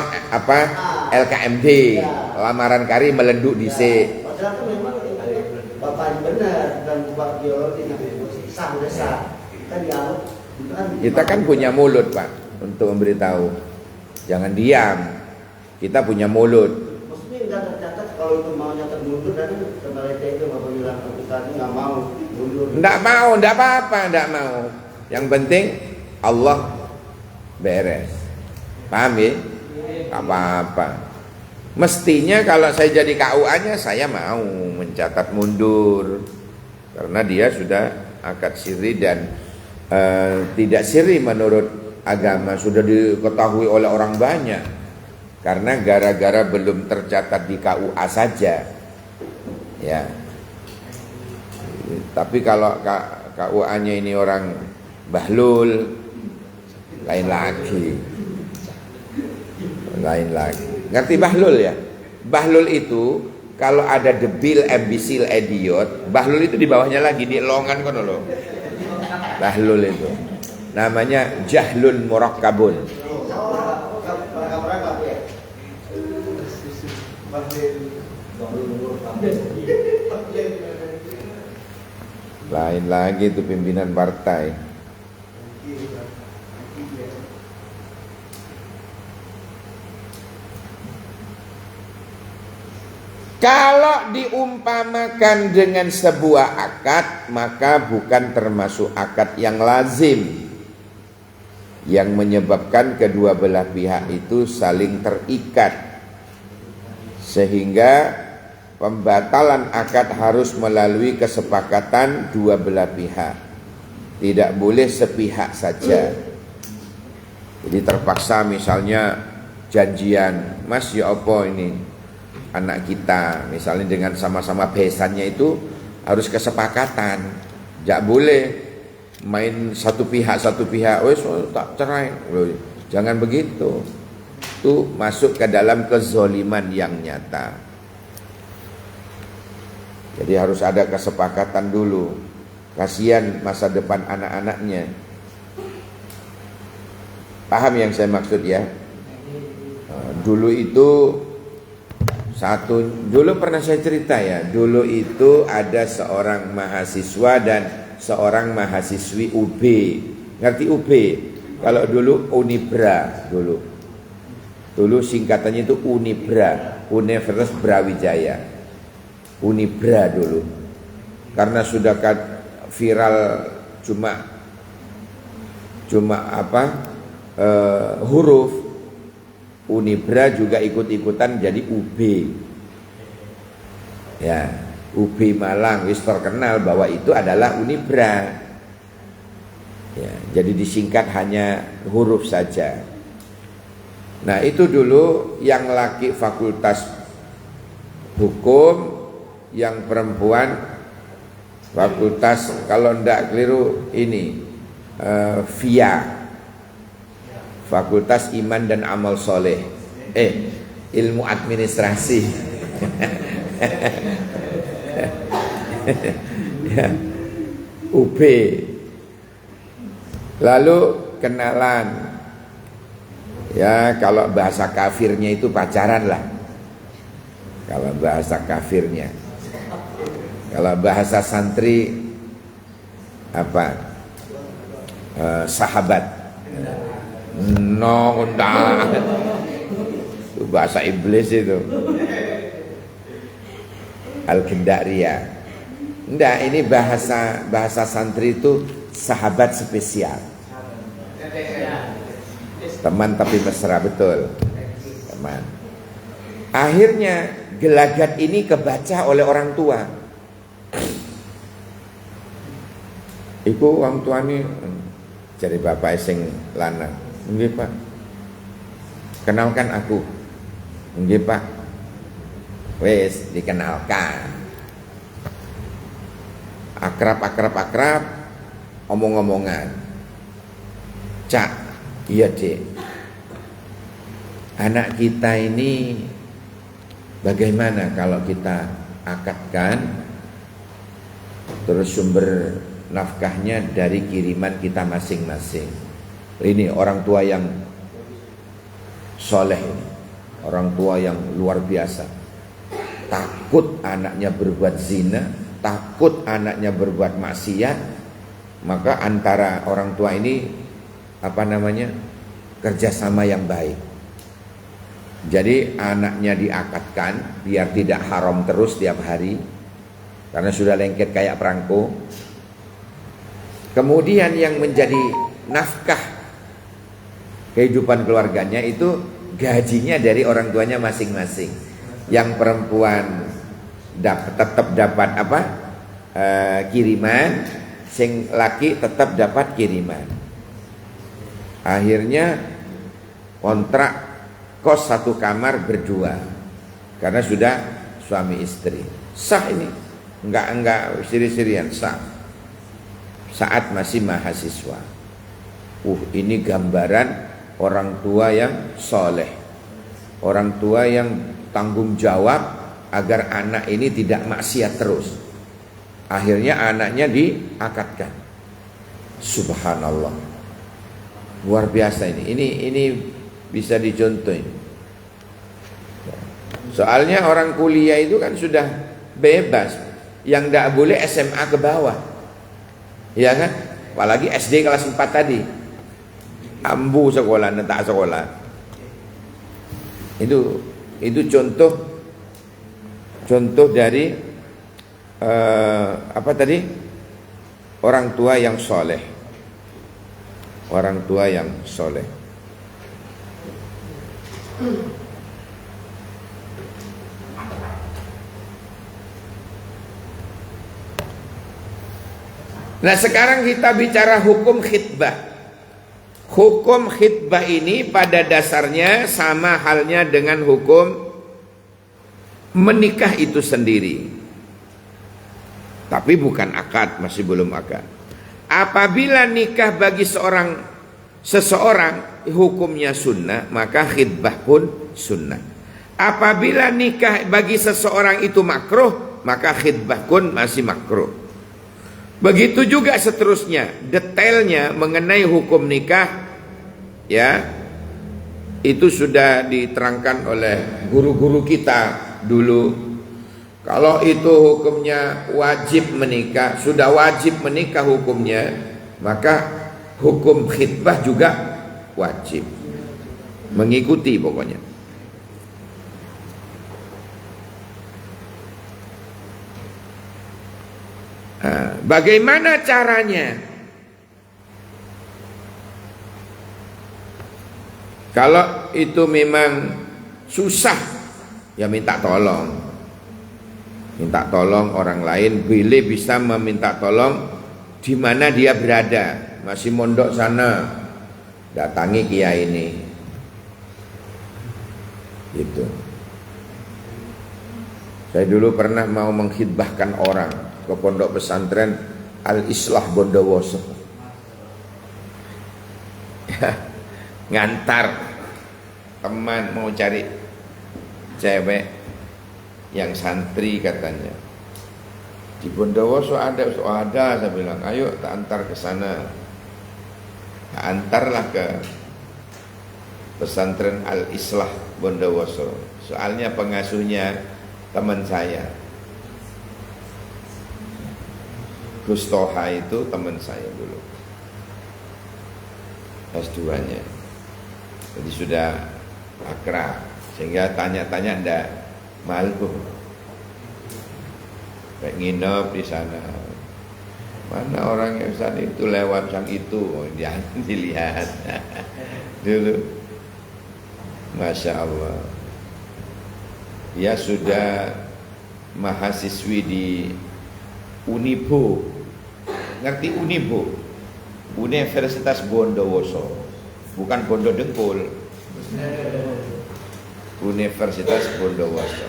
LKMD, ya. Lamaran kari melenduk di C. Padahal kan memang bapaknya benar dan bapak biologi sah. Kan dianggap kita kan punya mulut, Pak, untuk memberitahu. Jangan diam. Kita punya mulut. Maksudnya nggak tercatat kalau itu maunya termundur dan kembali itu bapak bilang kita nggak mau Nggak mau, nggak apa-apa, nggak mau. Yang penting Allah beres. Paham ya? Nggak apa-apa. Mestinya kalau saya jadi KUA-nya saya mau mencatat mundur. Karena dia sudah akad siri dan tidak siri menurut agama, sudah diketahui oleh orang banyak. Karena gara-gara belum tercatat di KUA saja. Ya. Tapi kalau KUA-nya ini orang bahlul, lain lagi. Lain lagi. Ngerti bahlul ya? Bahlul itu kalau ada debil, imbecile, idiot, bahlul itu di bawahnya lagi, di longan kono loh. Bahlul itu. Namanya jahlun murakkabun. Lain lagi itu pimpinan partai. Kalau diumpamakan dengan sebuah akad, maka bukan termasuk akad yang lazim, yang menyebabkan kedua belah pihak itu saling terikat, sehingga pembatalan akad harus melalui kesepakatan dua belah pihak. Tidak boleh sepihak saja. Jadi terpaksa misalnya janjian, Mas ya apa ini anak kita, misalnya dengan sama-sama besannya itu harus kesepakatan. Tidak boleh main satu pihak, wes tak cerai. Jangan begitu. Itu masuk ke dalam kezoliman yang nyata. Jadi harus ada kesepakatan dulu. Kasihan masa depan anak-anaknya. Paham yang saya maksud ya? Dulu itu dulu pernah saya cerita ya. Dulu itu ada seorang mahasiswa dan seorang mahasiswi UB. Ngerti UB? Kalau dulu Unibra dulu. Dulu singkatannya itu Unibra, Universitas Brawijaya. Unibra dulu. Karena sudah viral cuma huruf, Unibra juga ikut-ikutan jadi UB. Ya, UB Malang wis terkenal bahwa itu adalah Unibra. Ya, jadi disingkat hanya huruf saja. Nah, itu dulu yang laki fakultas hukum, yang perempuan fakultas, kalau ndak keliru ini VIA, Fakultas Iman dan Amal Soleh, ilmu administrasi. Ya, UB. Lalu kenalan. Ya, kalau bahasa kafirnya itu pacaran lah. Kalau bahasa kafirnya. Kalau bahasa santri apa? Sahabat. No, enggak. Itu bahasa iblis itu. Al-Kindariyah. Enggak, ini bahasa santri itu sahabat spesial. Teman tapi mesra, betul. Teman. Akhirnya gelagat ini kebaca oleh orang tua. Iku orang tua ini jadi bapak sing lanang. Nggih Pak. Kenalkan aku. Nggih Pak. Wes dikenalkan. Akrab, omong-omongan. Cak, iya Dek. Anak kita ini bagaimana kalau kita akadkan, terus sumber nafkahnya dari kiriman kita masing-masing. Ini orang tua yang soleh ini, orang tua yang luar biasa. Takut anaknya berbuat zina, takut anaknya berbuat maksiat, maka antara orang tua ini kerjasama yang baik. Jadi anaknya diakadkan biar tidak haram terus tiap hari, karena sudah lengket kayak perangko. Kemudian yang menjadi nafkah kehidupan keluarganya itu gajinya dari orang tuanya masing-masing. Yang perempuan tetap dapat apa? Kiriman, sing laki tetap dapat kiriman. Akhirnya kontrak kos satu kamar berdua karena sudah suami istri. Sah ini, enggak siri-sirian, sah. Saat masih mahasiswa. Ini gambaran orang tua yang soleh, orang tua yang tanggung jawab agar anak ini tidak maksiat terus. Akhirnya anaknya diakadkan. Subhanallah, luar biasa ini. Ini bisa dicontohin. Soalnya orang kuliah itu kan sudah bebas, yang tidak boleh SMA ke bawah. Ya kan? Apalagi SD kelas 4 tadi. Ambu sekolah, tak sekolah. Itu contoh dari apa tadi? Orang tua yang soleh. Orang tua yang soleh. Nah sekarang kita bicara hukum khitbah. Hukum khitbah ini pada dasarnya sama halnya dengan hukum menikah itu sendiri. Tapi bukan akad, masih belum akad. Apabila nikah bagi seseorang hukumnya sunnah, maka khitbah pun sunnah. Apabila nikah bagi seseorang itu makruh, maka khitbah pun masih makruh. Begitu juga seterusnya, detailnya mengenai hukum nikah, ya, itu sudah diterangkan oleh guru-guru kita dulu. Kalau itu hukumnya wajib menikah, sudah wajib menikah hukumnya, maka hukum khitbah juga wajib mengikuti pokoknya. Bagaimana caranya? Kalau itu memang susah, ya minta tolong. Minta tolong orang lain, bila bisa meminta tolong di mana dia berada. Masih mondok sana, datangi kiai ini. Gitu. Saya dulu pernah mau mengkhidbahkan orang ke pondok pesantren Al-Islah Bondowoso. Ngantar teman mau cari cewek yang santri katanya. Di Bondowoso ada, saya bilang, ayo tak antar ke sana. Tak antarlah ke pesantren Al-Islah Bondowoso. Soalnya pengasuhnya teman saya. Gus Toha itu teman saya dulu, S2-nya. Jadi sudah akrab, sehingga tanya-tanya ndak malu. Kayak nginep di sana. Mana orang yang saat itu lewat sang itu, jangan dilihat. Dulu, Masya Allah. Dia sudah mahasiswi di Unibo. Ngerti Unibo? Universitas Bondowoso. Bukan Bondo Dengkul. Universitas Bondowoso.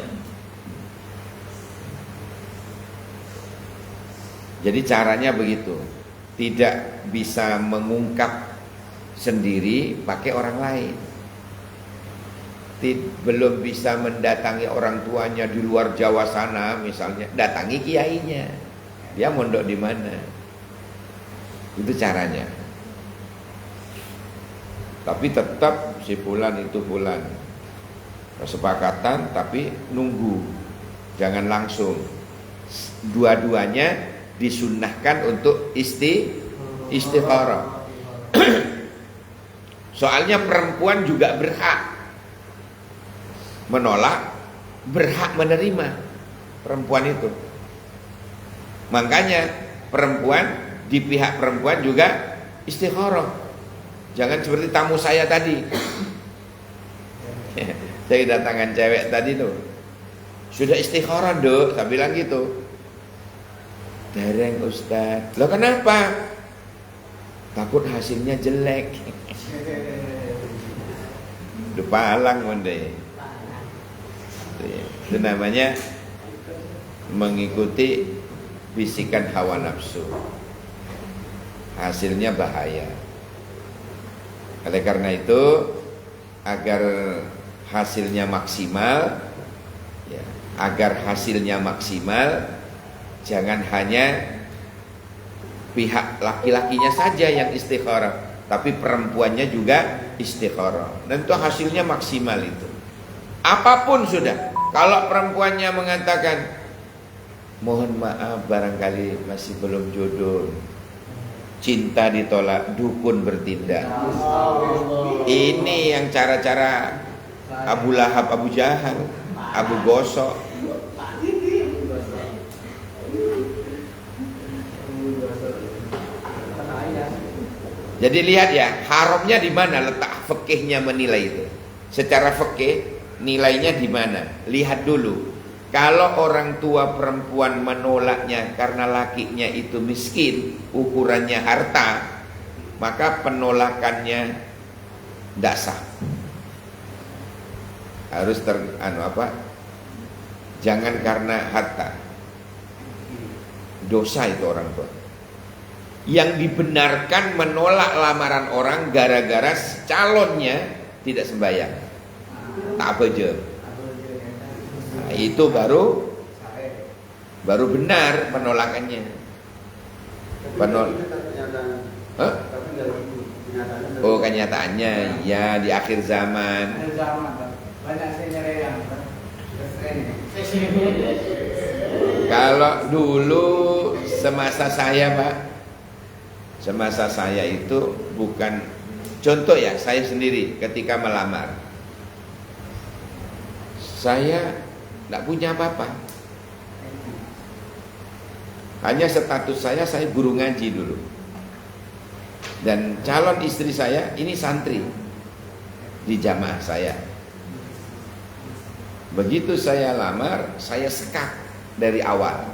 Jadi caranya begitu. Tidak bisa mengungkap sendiri pakai orang lain. Belum bisa mendatangi orang tuanya di luar Jawa sana misalnya, datangi kiainya. Dia mondok di mana? Itu caranya. Tapi tetap si fulan itu fulan. Kesepakatan tapi nunggu. Jangan langsung. Dua-duanya disunnahkan untuk istikharah. Soalnya perempuan juga berhak menolak, berhak menerima perempuan itu. Makanya perempuan di pihak perempuan juga istikharah. Jangan seperti tamu saya tadi. Saya kedatangan cewek tadi tuh. Sudah istikharah, Dok. Saya bilang gitu. Dereng Ustaz. Loh kenapa? Takut hasilnya jelek. Udah palang mondeh. Itu namanya mengikuti bisikan hawa nafsu. Hasilnya bahaya. Oleh karena itu, agar hasilnya maksimal, ya, jangan hanya pihak laki-lakinya saja yang istikharah, tapi perempuannya juga istikharah. Dan itu hasilnya maksimal itu. Apapun sudah. Kalau perempuannya mengatakan, mohon maaf barangkali masih belum jodoh, cinta ditolak, dukun bertindak. Ini yang cara-cara Abu Lahab, Abu Jahal, Abu Gosok. Jadi lihat ya, haramnya di mana, letak fikihnya menilai itu. Secara fikih nilainya di mana? Lihat dulu. Kalau orang tua perempuan menolaknya karena lakinya itu miskin, ukurannya harta, maka penolakannya tidak sah. Harus jangan karena harta. Dosa itu orang tua. Yang dibenarkan menolak lamaran orang gara-gara calonnya tidak sembahyang, tak beje. Nah, itu baru benar penolakannya. Oh, kenyataannya ya di akhir zaman. Kalau dulu semasa saya, Pak, semasa saya itu bukan contoh ya, saya sendiri ketika melamar, saya tidak punya apa-apa. Hanya status saya guru ngaji dulu. Dan calon istri saya ini santri di jamaah saya. Begitu saya lamar, saya sekap dari awal.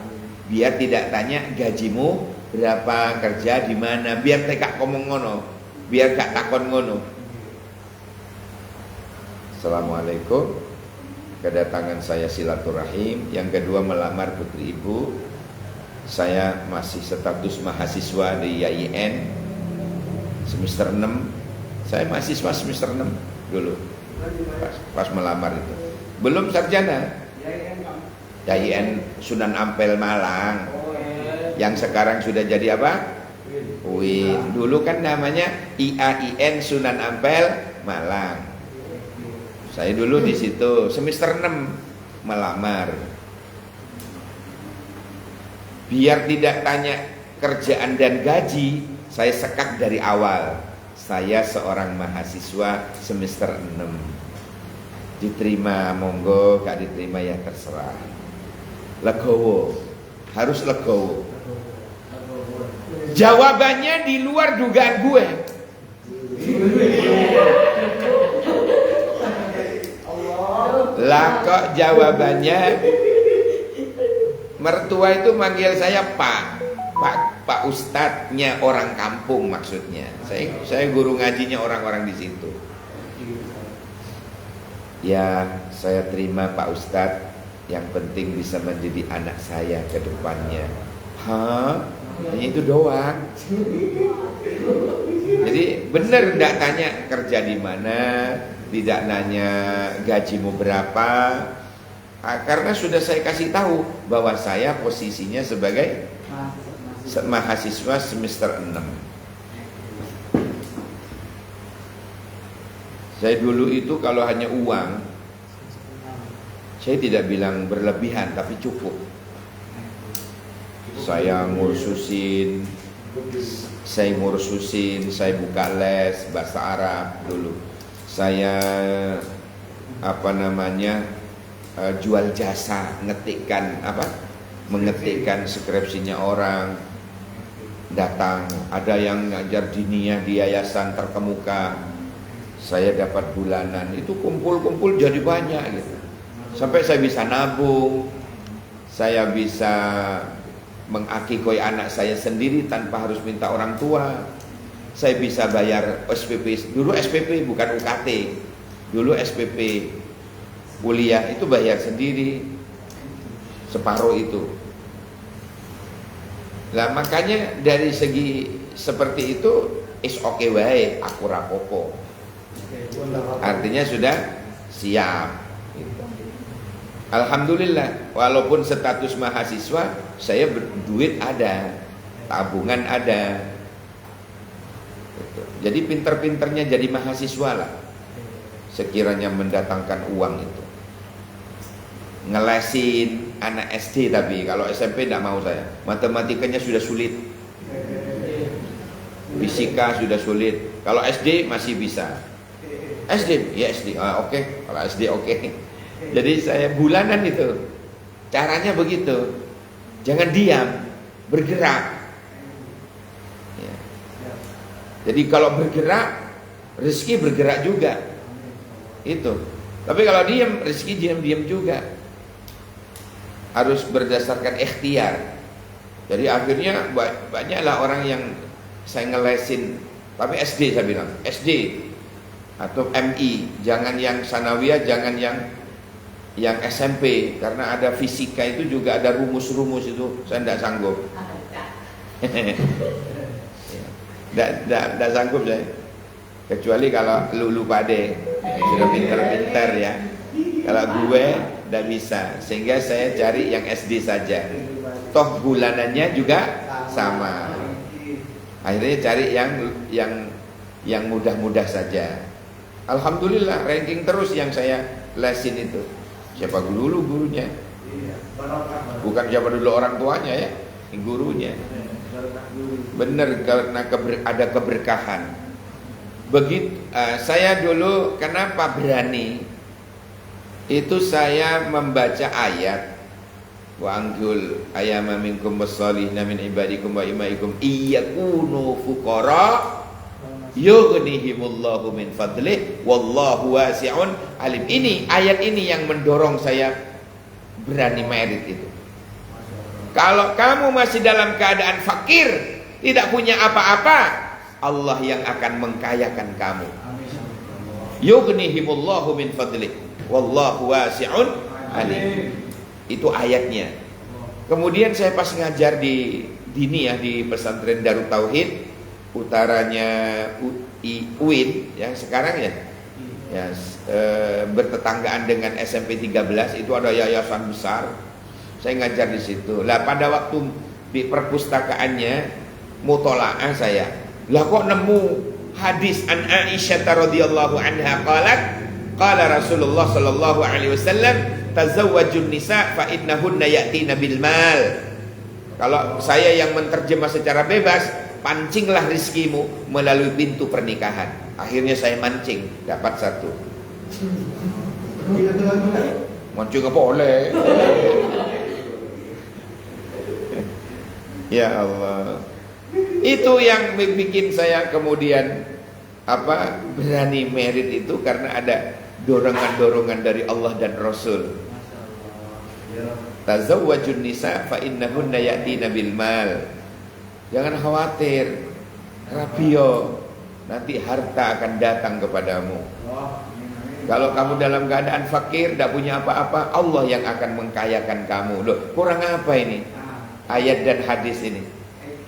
Biar tidak tanya gajimu berapa, kerja di mana, biar tekak ngomong ngono, biar gak takon ngono. Assalamualaikum. Kedatangan saya silaturahim. Yang kedua melamar putri ibu. Saya masih status mahasiswa di YIN semester 6. Saya mahasiswa semester 6 dulu pas melamar itu. Belum sarjana. YIN Sunan Ampel Malang. Yang sekarang sudah jadi apa? UIN. Dulu kan namanya IAIN Sunan Ampel Malang. Saya dulu di situ semester 6 melamar. Biar tidak tanya kerjaan dan gaji, saya sekak dari awal. Saya seorang mahasiswa semester 6. Diterima monggo, gak diterima ya terserah. Legowo, harus legowo. Jawabannya di luar dugaan gue. Lah kok jawabannya, mertua itu manggil saya Pak Ustadznya orang kampung maksudnya. Saya guru ngajinya orang-orang di situ. Ya, saya terima Pak Ustadz. Yang penting bisa mendidik anak saya ke depannya. Hah? Hanya itu doang. Jadi benar tidak tanya kerja di mana, tidak nanya gajimu berapa. Karena sudah saya kasih tahu bahwa saya posisinya sebagai mahasiswa semester 6. Saya dulu itu kalau hanya uang, saya tidak bilang berlebihan, tapi cukup. Saya ngursusin, saya buka les bahasa Arab dulu. Saya jual jasa, mengetikkan skripsinya orang. datang, ada yang ngajar diniyah di yayasan terkemuka, saya dapat bulanan, itu kumpul-kumpul jadi banyak gitu. Sampai saya bisa nabung, saya bisa mengakikoi anak saya sendiri tanpa harus minta orang tua. Saya bisa bayar SPP, dulu SPP bukan UKT, dulu SPP kuliah itu bayar sendiri, separuh itu. Nah makanya dari segi seperti itu is oke wae, aku rapopo. Artinya sudah siap gitu. Alhamdulillah, walaupun status mahasiswa, saya duit ada, tabungan ada gitu. Jadi pinter-pinternya jadi mahasiswa lah, sekiranya mendatangkan uang itu. Ngelesin anak SD, tapi kalau SMP tidak mau saya. Matematikanya sudah sulit, fisika sudah sulit. Kalau SD masih bisa. SD, ya SD, oke. Kalau SD oke. Jadi saya bulanan itu. Caranya begitu. Jangan diam, bergerak. Ya. Jadi kalau bergerak, rezeki bergerak juga. Itu. Tapi kalau diam, rezeki diam-diam juga. Harus berdasarkan ikhtiar. Jadi akhirnya banyaklah orang yang saya ngelesin, tapi SD saya bilang, SD atau MI, jangan yang sanawiyah, jangan yang SMP, karena ada fisika itu juga ada rumus-rumus itu, saya tidak sanggup. Tidak sanggup saya. Kecuali kalau lu pade sudah pintar-pintar ya. Kalau gue tidak bisa, sehingga saya cari yang SD saja. Toh bulanannya juga sama. Akhirnya cari yang mudah-mudah saja. Alhamdulillah ranking terus yang saya lesin itu. Siapa dulu gurunya? Bukan siapa dulu orang tuanya ya, gurunya. Benar, karena ada keberkahan. Begitu saya dulu kenapa berani? Itu saya membaca ayat wa anggul ayama minkum wassalihina min ibadikum wa imaikum iyakunu fuqara yughnihimullahu min fadlih wallahu wasi'un alim. Ini ayat ini yang mendorong saya berani merit itu. Kalau kamu masih dalam keadaan fakir, tidak punya apa-apa, Allah yang akan mengkayakan kamu. Yughnihimullahu min fadlih wallahu wasi'un alim. Itu ayatnya. Kemudian saya pas ngajar di diniyah di pesantren Darut Tauhid, utaranya UIN yang sekarang ya, bertetanggaan dengan SMP 13, itu ada yayasan besar. Saya ngajar di situ. Lah pada waktu di perpustakaannya mutola'ah saya, lah kok nemu hadis an Aisyah radhiyallahu anha qalat qala Rasulullah sallallahu alaihi wasallam tazawwajun nisa fa innahunna ya'tina bil mal. Kalau saya yang menterjemah secara bebas, pancinglah rizkimu melalui pintu pernikahan. Akhirnya saya mancing, dapat satu. Mancing apa oleh? Ya Allah. Itu yang bikin saya kemudian berani merit itu, karena ada dorongan-dorongan dari Allah dan Rasul. Tazawwajun nisa fa innahunna ya'tina bil mal. Jangan khawatir, Rabio, nanti harta akan datang kepadamu. Kalau kamu dalam keadaan fakir, tidak punya apa-apa, Allah yang akan mengkayakan kamu. Loh, kurang apa ini? Ayat dan hadis ini.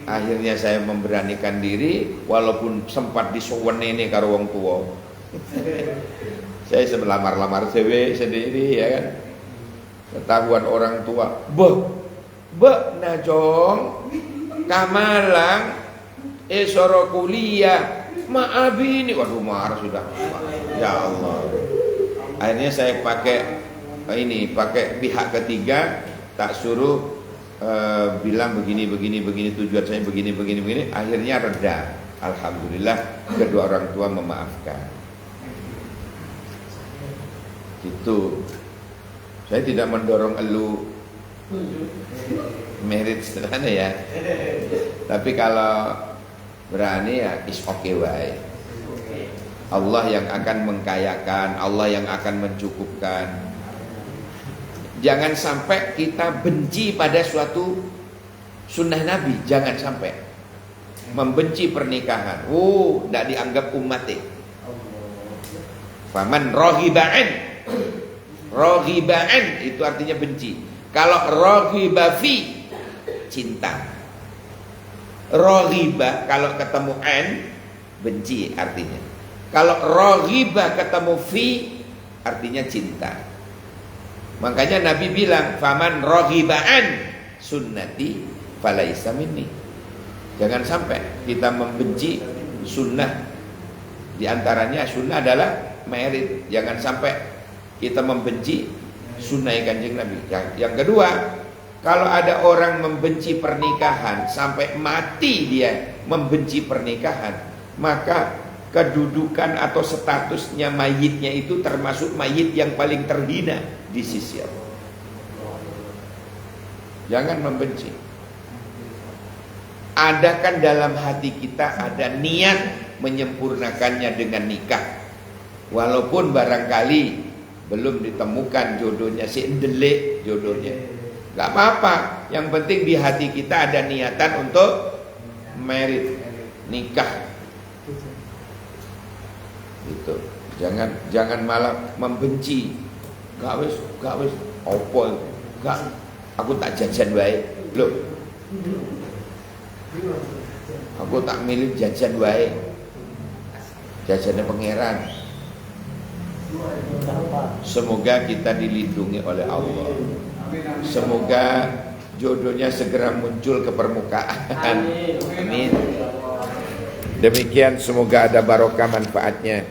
Akhirnya saya memberanikan diri, walaupun sempat disuwenene karo wong tua. Saya semelamar-lamar cewek sendiri ya kan. Ketahuan orang tua, najong Kamalang soro kuliah maabi ini, waduh marah sudah. Ya Allah. Akhirnya saya pakai pihak ketiga, tak suruh bilang begini tujuan saya begini. Akhirnya reda. Alhamdulillah kedua orang tua memaafkan. Itu saya tidak mendorong elu Merit sederhana ya. Tapi kalau berani ya is okay wae. Allah yang akan mengkayakan, Allah yang akan mencukupkan. Jangan sampai kita benci pada suatu sunnah Nabi, jangan sampai membenci pernikahan. Oh, tidak dianggap umatnya. Faman rohiba'an, rohiba'an itu artinya benci. Kalau rohibafi cinta. Rohiba kalau ketemu an benci artinya. Kalau rohiba ketemu fi artinya cinta. Makanya Nabi bilang faman rohiba'an sunnati falaisa minni. Jangan sampai kita membenci sunnah. Di antaranya sunnah adalah merit. Jangan sampai kita membenci sunnah Kanjeng Nabi. Yang kedua, kalau ada orang membenci pernikahan sampai mati dia membenci pernikahan, maka kedudukan atau statusnya mayitnya itu termasuk mayit yang paling terhina di sisi Allah. Jangan membenci. Adakan dalam hati kita ada niat menyempurnakannya dengan nikah. Walaupun barangkali belum ditemukan jodohnya, si ndelik jodohnya, gak apa-apa. Yang penting di hati kita ada niatan untuk merit, nikah. Gitu. Jangan malah membenci. Gak wis opo, gak, aku tak jajan wae. Loh, aku tak milih jajan wae. Jajannya pangeran. Semoga kita dilindungi oleh Allah. Semoga jodohnya segera muncul ke permukaan. Amin. Demikian, semoga ada barokah manfaatnya.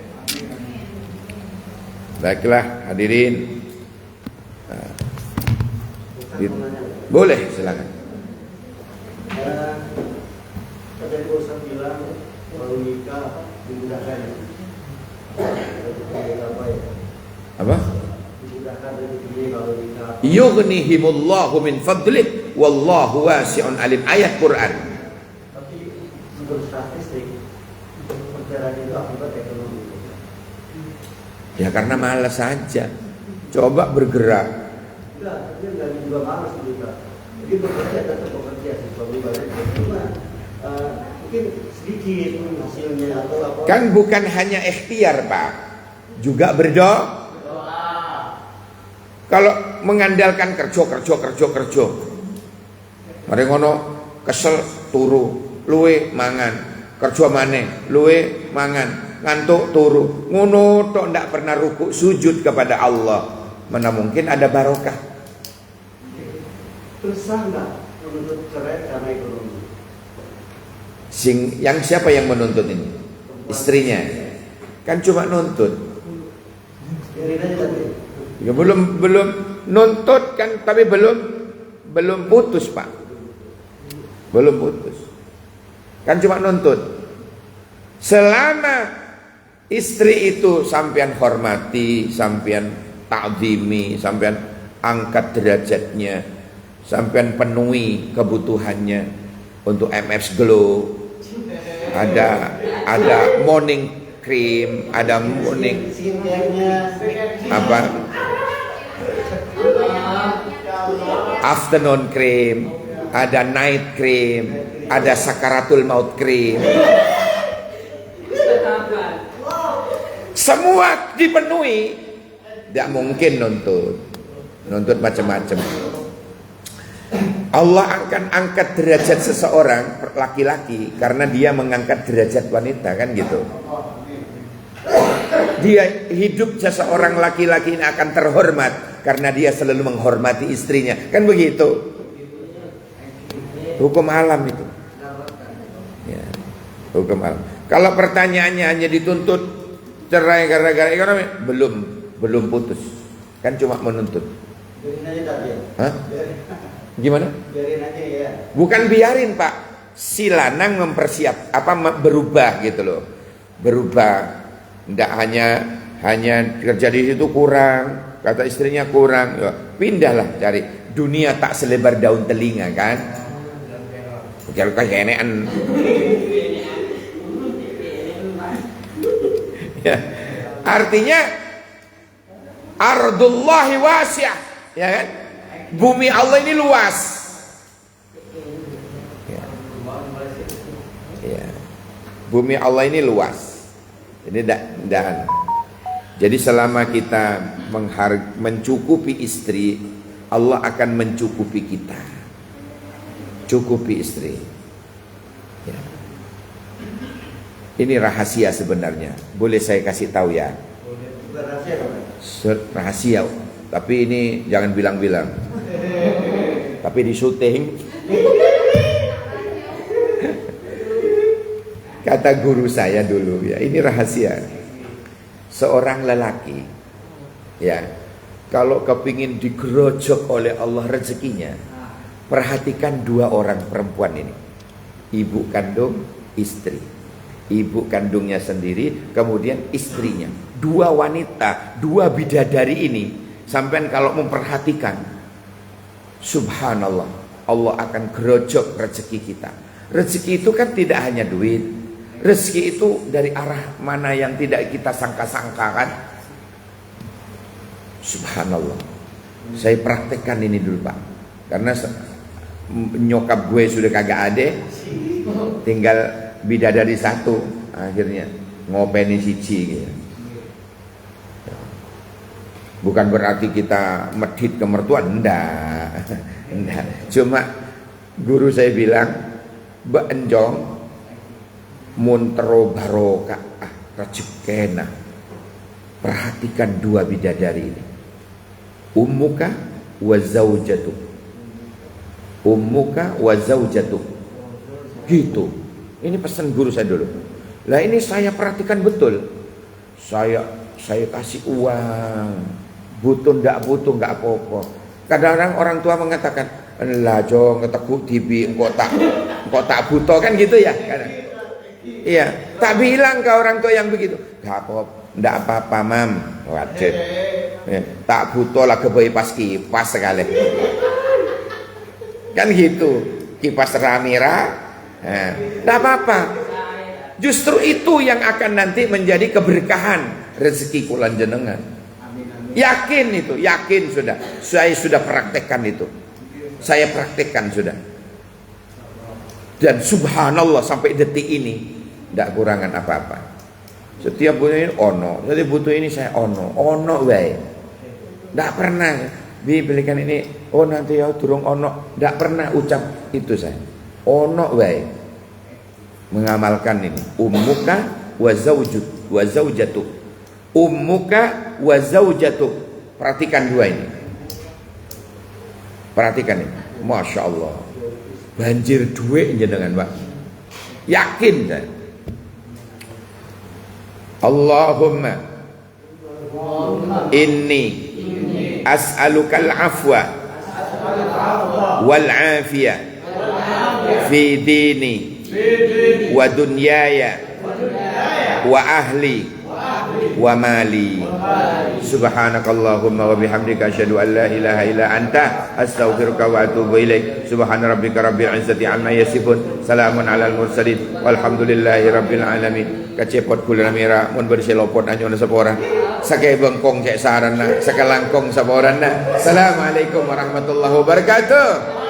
Baiklah hadirin. Boleh, silakan. Tadi Ustaz bilang kalau nikah dimudahkan. Apa? Dimudahkan rezeki kalau nikah. Yughnihimullahu min fadlih wallahu wasi'un alim. Ayat Quran. Tapi menurut statistik perceraian itu akibat ekonomi. Ya karena malas saja. Coba bergerak. Enggak, dia enggak juga malas juga. Jadi bekerja tetap bekerja sesuai ibadah. Cuma mungkin sedikit hasilnya atau apa. Kan bukan hanya ikhtiar, Pak. Juga berdoa. Kalau mengandalkan kerja. Mari ngono kesel turu, luwe mangan, kerja maneh, luwe mangan, ngantuk turu. Ngono tok ndak pernah rukuk sujud kepada Allah. Mana mungkin ada barokah. Terus sah nggak menuntut cerai karena ekonomi? Yang siapa yang menuntut ini? Istrinya. Kan cuma nuntut. Biarin aja tadi. Ya, belum nuntut kan, tapi belum putus, Pak. Belum putus. Kan cuma nuntut. Selama istri itu sampean hormati, sampean ta'zimi, sampean angkat derajatnya, sampean penuhi kebutuhannya untuk MS Glow. Ada morning cream, ada morning apa? Afternoon cream, ada night cream, ada sakaratul maut cream. Semua dipenuhi. Tidak mungkin nuntut macam-macam. Allah akan angkat derajat seseorang laki-laki karena dia mengangkat derajat wanita, kan gitu. Dia hidup seseorang laki-laki ini akan terhormat karena dia selalu menghormati istrinya, kan begitu. Hukum alam itu. Ya, hukum alam. Kalau pertanyaannya hanya dituntut cerai gara-gara ekonomi, belum putus, kan cuma menuntut. Biarin aja tadi ya. Hah? Gimana? Biarin aja ya. Bukan biarin, Pak. Si lanang berubah gitu loh. Berubah. Tidak hanya kerja di situ kurang, kata istrinya kurang, ya, pindahlah cari. dunia tak selebar daun telinga kan. Kalau kegenean. Ya. Artinya ardullahi wasi'ah, ya kan? Bumi Allah ini luas. Ya. Ya. Bumi Allah ini luas. Jadi selama kita mencukupi istri, Allah akan mencukupi kita. Cukupi istri. Ya. Ini rahasia sebenarnya. Boleh saya kasih tahu ya? Rahasia. Tapi ini jangan bilang-bilang. Tapi di syuting. Kata guru saya dulu ya, ini rahasia. Seorang lelaki, ya, kalau kepingin digerojok oleh Allah rezekinya, perhatikan dua orang perempuan ini. Ibu kandung, istri. Ibu kandungnya sendiri, kemudian istrinya. Dua wanita, dua bidadari ini. Sampai kalau memperhatikan, subhanallah, Allah akan gerojok rezeki kita. Rezeki itu kan tidak hanya duit. Rezeki itu dari arah mana yang tidak kita sangka-sangka kan. Subhanallah. Saya praktekkan ini dulu Pak. Karena nyokap gue sudah kagak ada, tinggal bidadari satu. Akhirnya ngopeni siji gitu. Bukan berarti kita medhit ke mertua, enggak. Cuma guru saya bilang, Mbak Enjong muntero barokah rezekena. Perhatikan dua bidadari ini. Ummuka wa zaujatuk. Ummuka wa zaujatuk. Gitu. Ini pesan guru saya dulu. Lah ini saya perhatikan betul. Saya kasih uang. Butuh ndak butuh nggak apa-apa. Kadang-kadang orang tua mengatakan, "Lah jo ngetekuk tibi engko tak butuh," kan gitu ya. Kadang. Iya, tak bilang ke orang tua yang begitu. Ndak apa-apa, Mam. Wajib. Ya, tak butuh lah kebepas kipas sekali. Kan gitu. Kipas ramira. Nah, ndak apa-apa. Justru itu yang akan nanti menjadi keberkahan rezeki kula jenengan. Yakin itu, yakin sudah. Saya sudah praktekkan itu. Saya praktekkan sudah. Dan subhanallah sampai detik ini tidak kurangan apa-apa. Setiap butuh ini ono, setiap butuh ini saya ono wae. Tidak pernah belikan ini, oh nanti ya durung ono. Tidak pernah ucap itu saya. Ono wae. Mengamalkan ini. Ummuka wa zaujatuk. Ummuka wa zaujatuk. Perhatikan dua ini. Perhatikan ini. Masya Allah. Banjir duit jenengan Pak. Yakin saya. Allahumma inni as'alukal afwa wal afiyah fi dini wa dunyaya wa ahli wa mali. Subhanakallahumma wa bihamdika asyhadu an la ilaha illa anta astaghfiruka wa atubu ilaik. Subhana rabbika rabbil izzati amma yasifun, salamun alal mursalin, walhamdulillahi rabbil alamin. Kacepot kula mira mun berselopot anyon sapora sake bengkong cek sarana sakalangkong saborana. Assalamualaikum warahmatullahi wabarakatuh.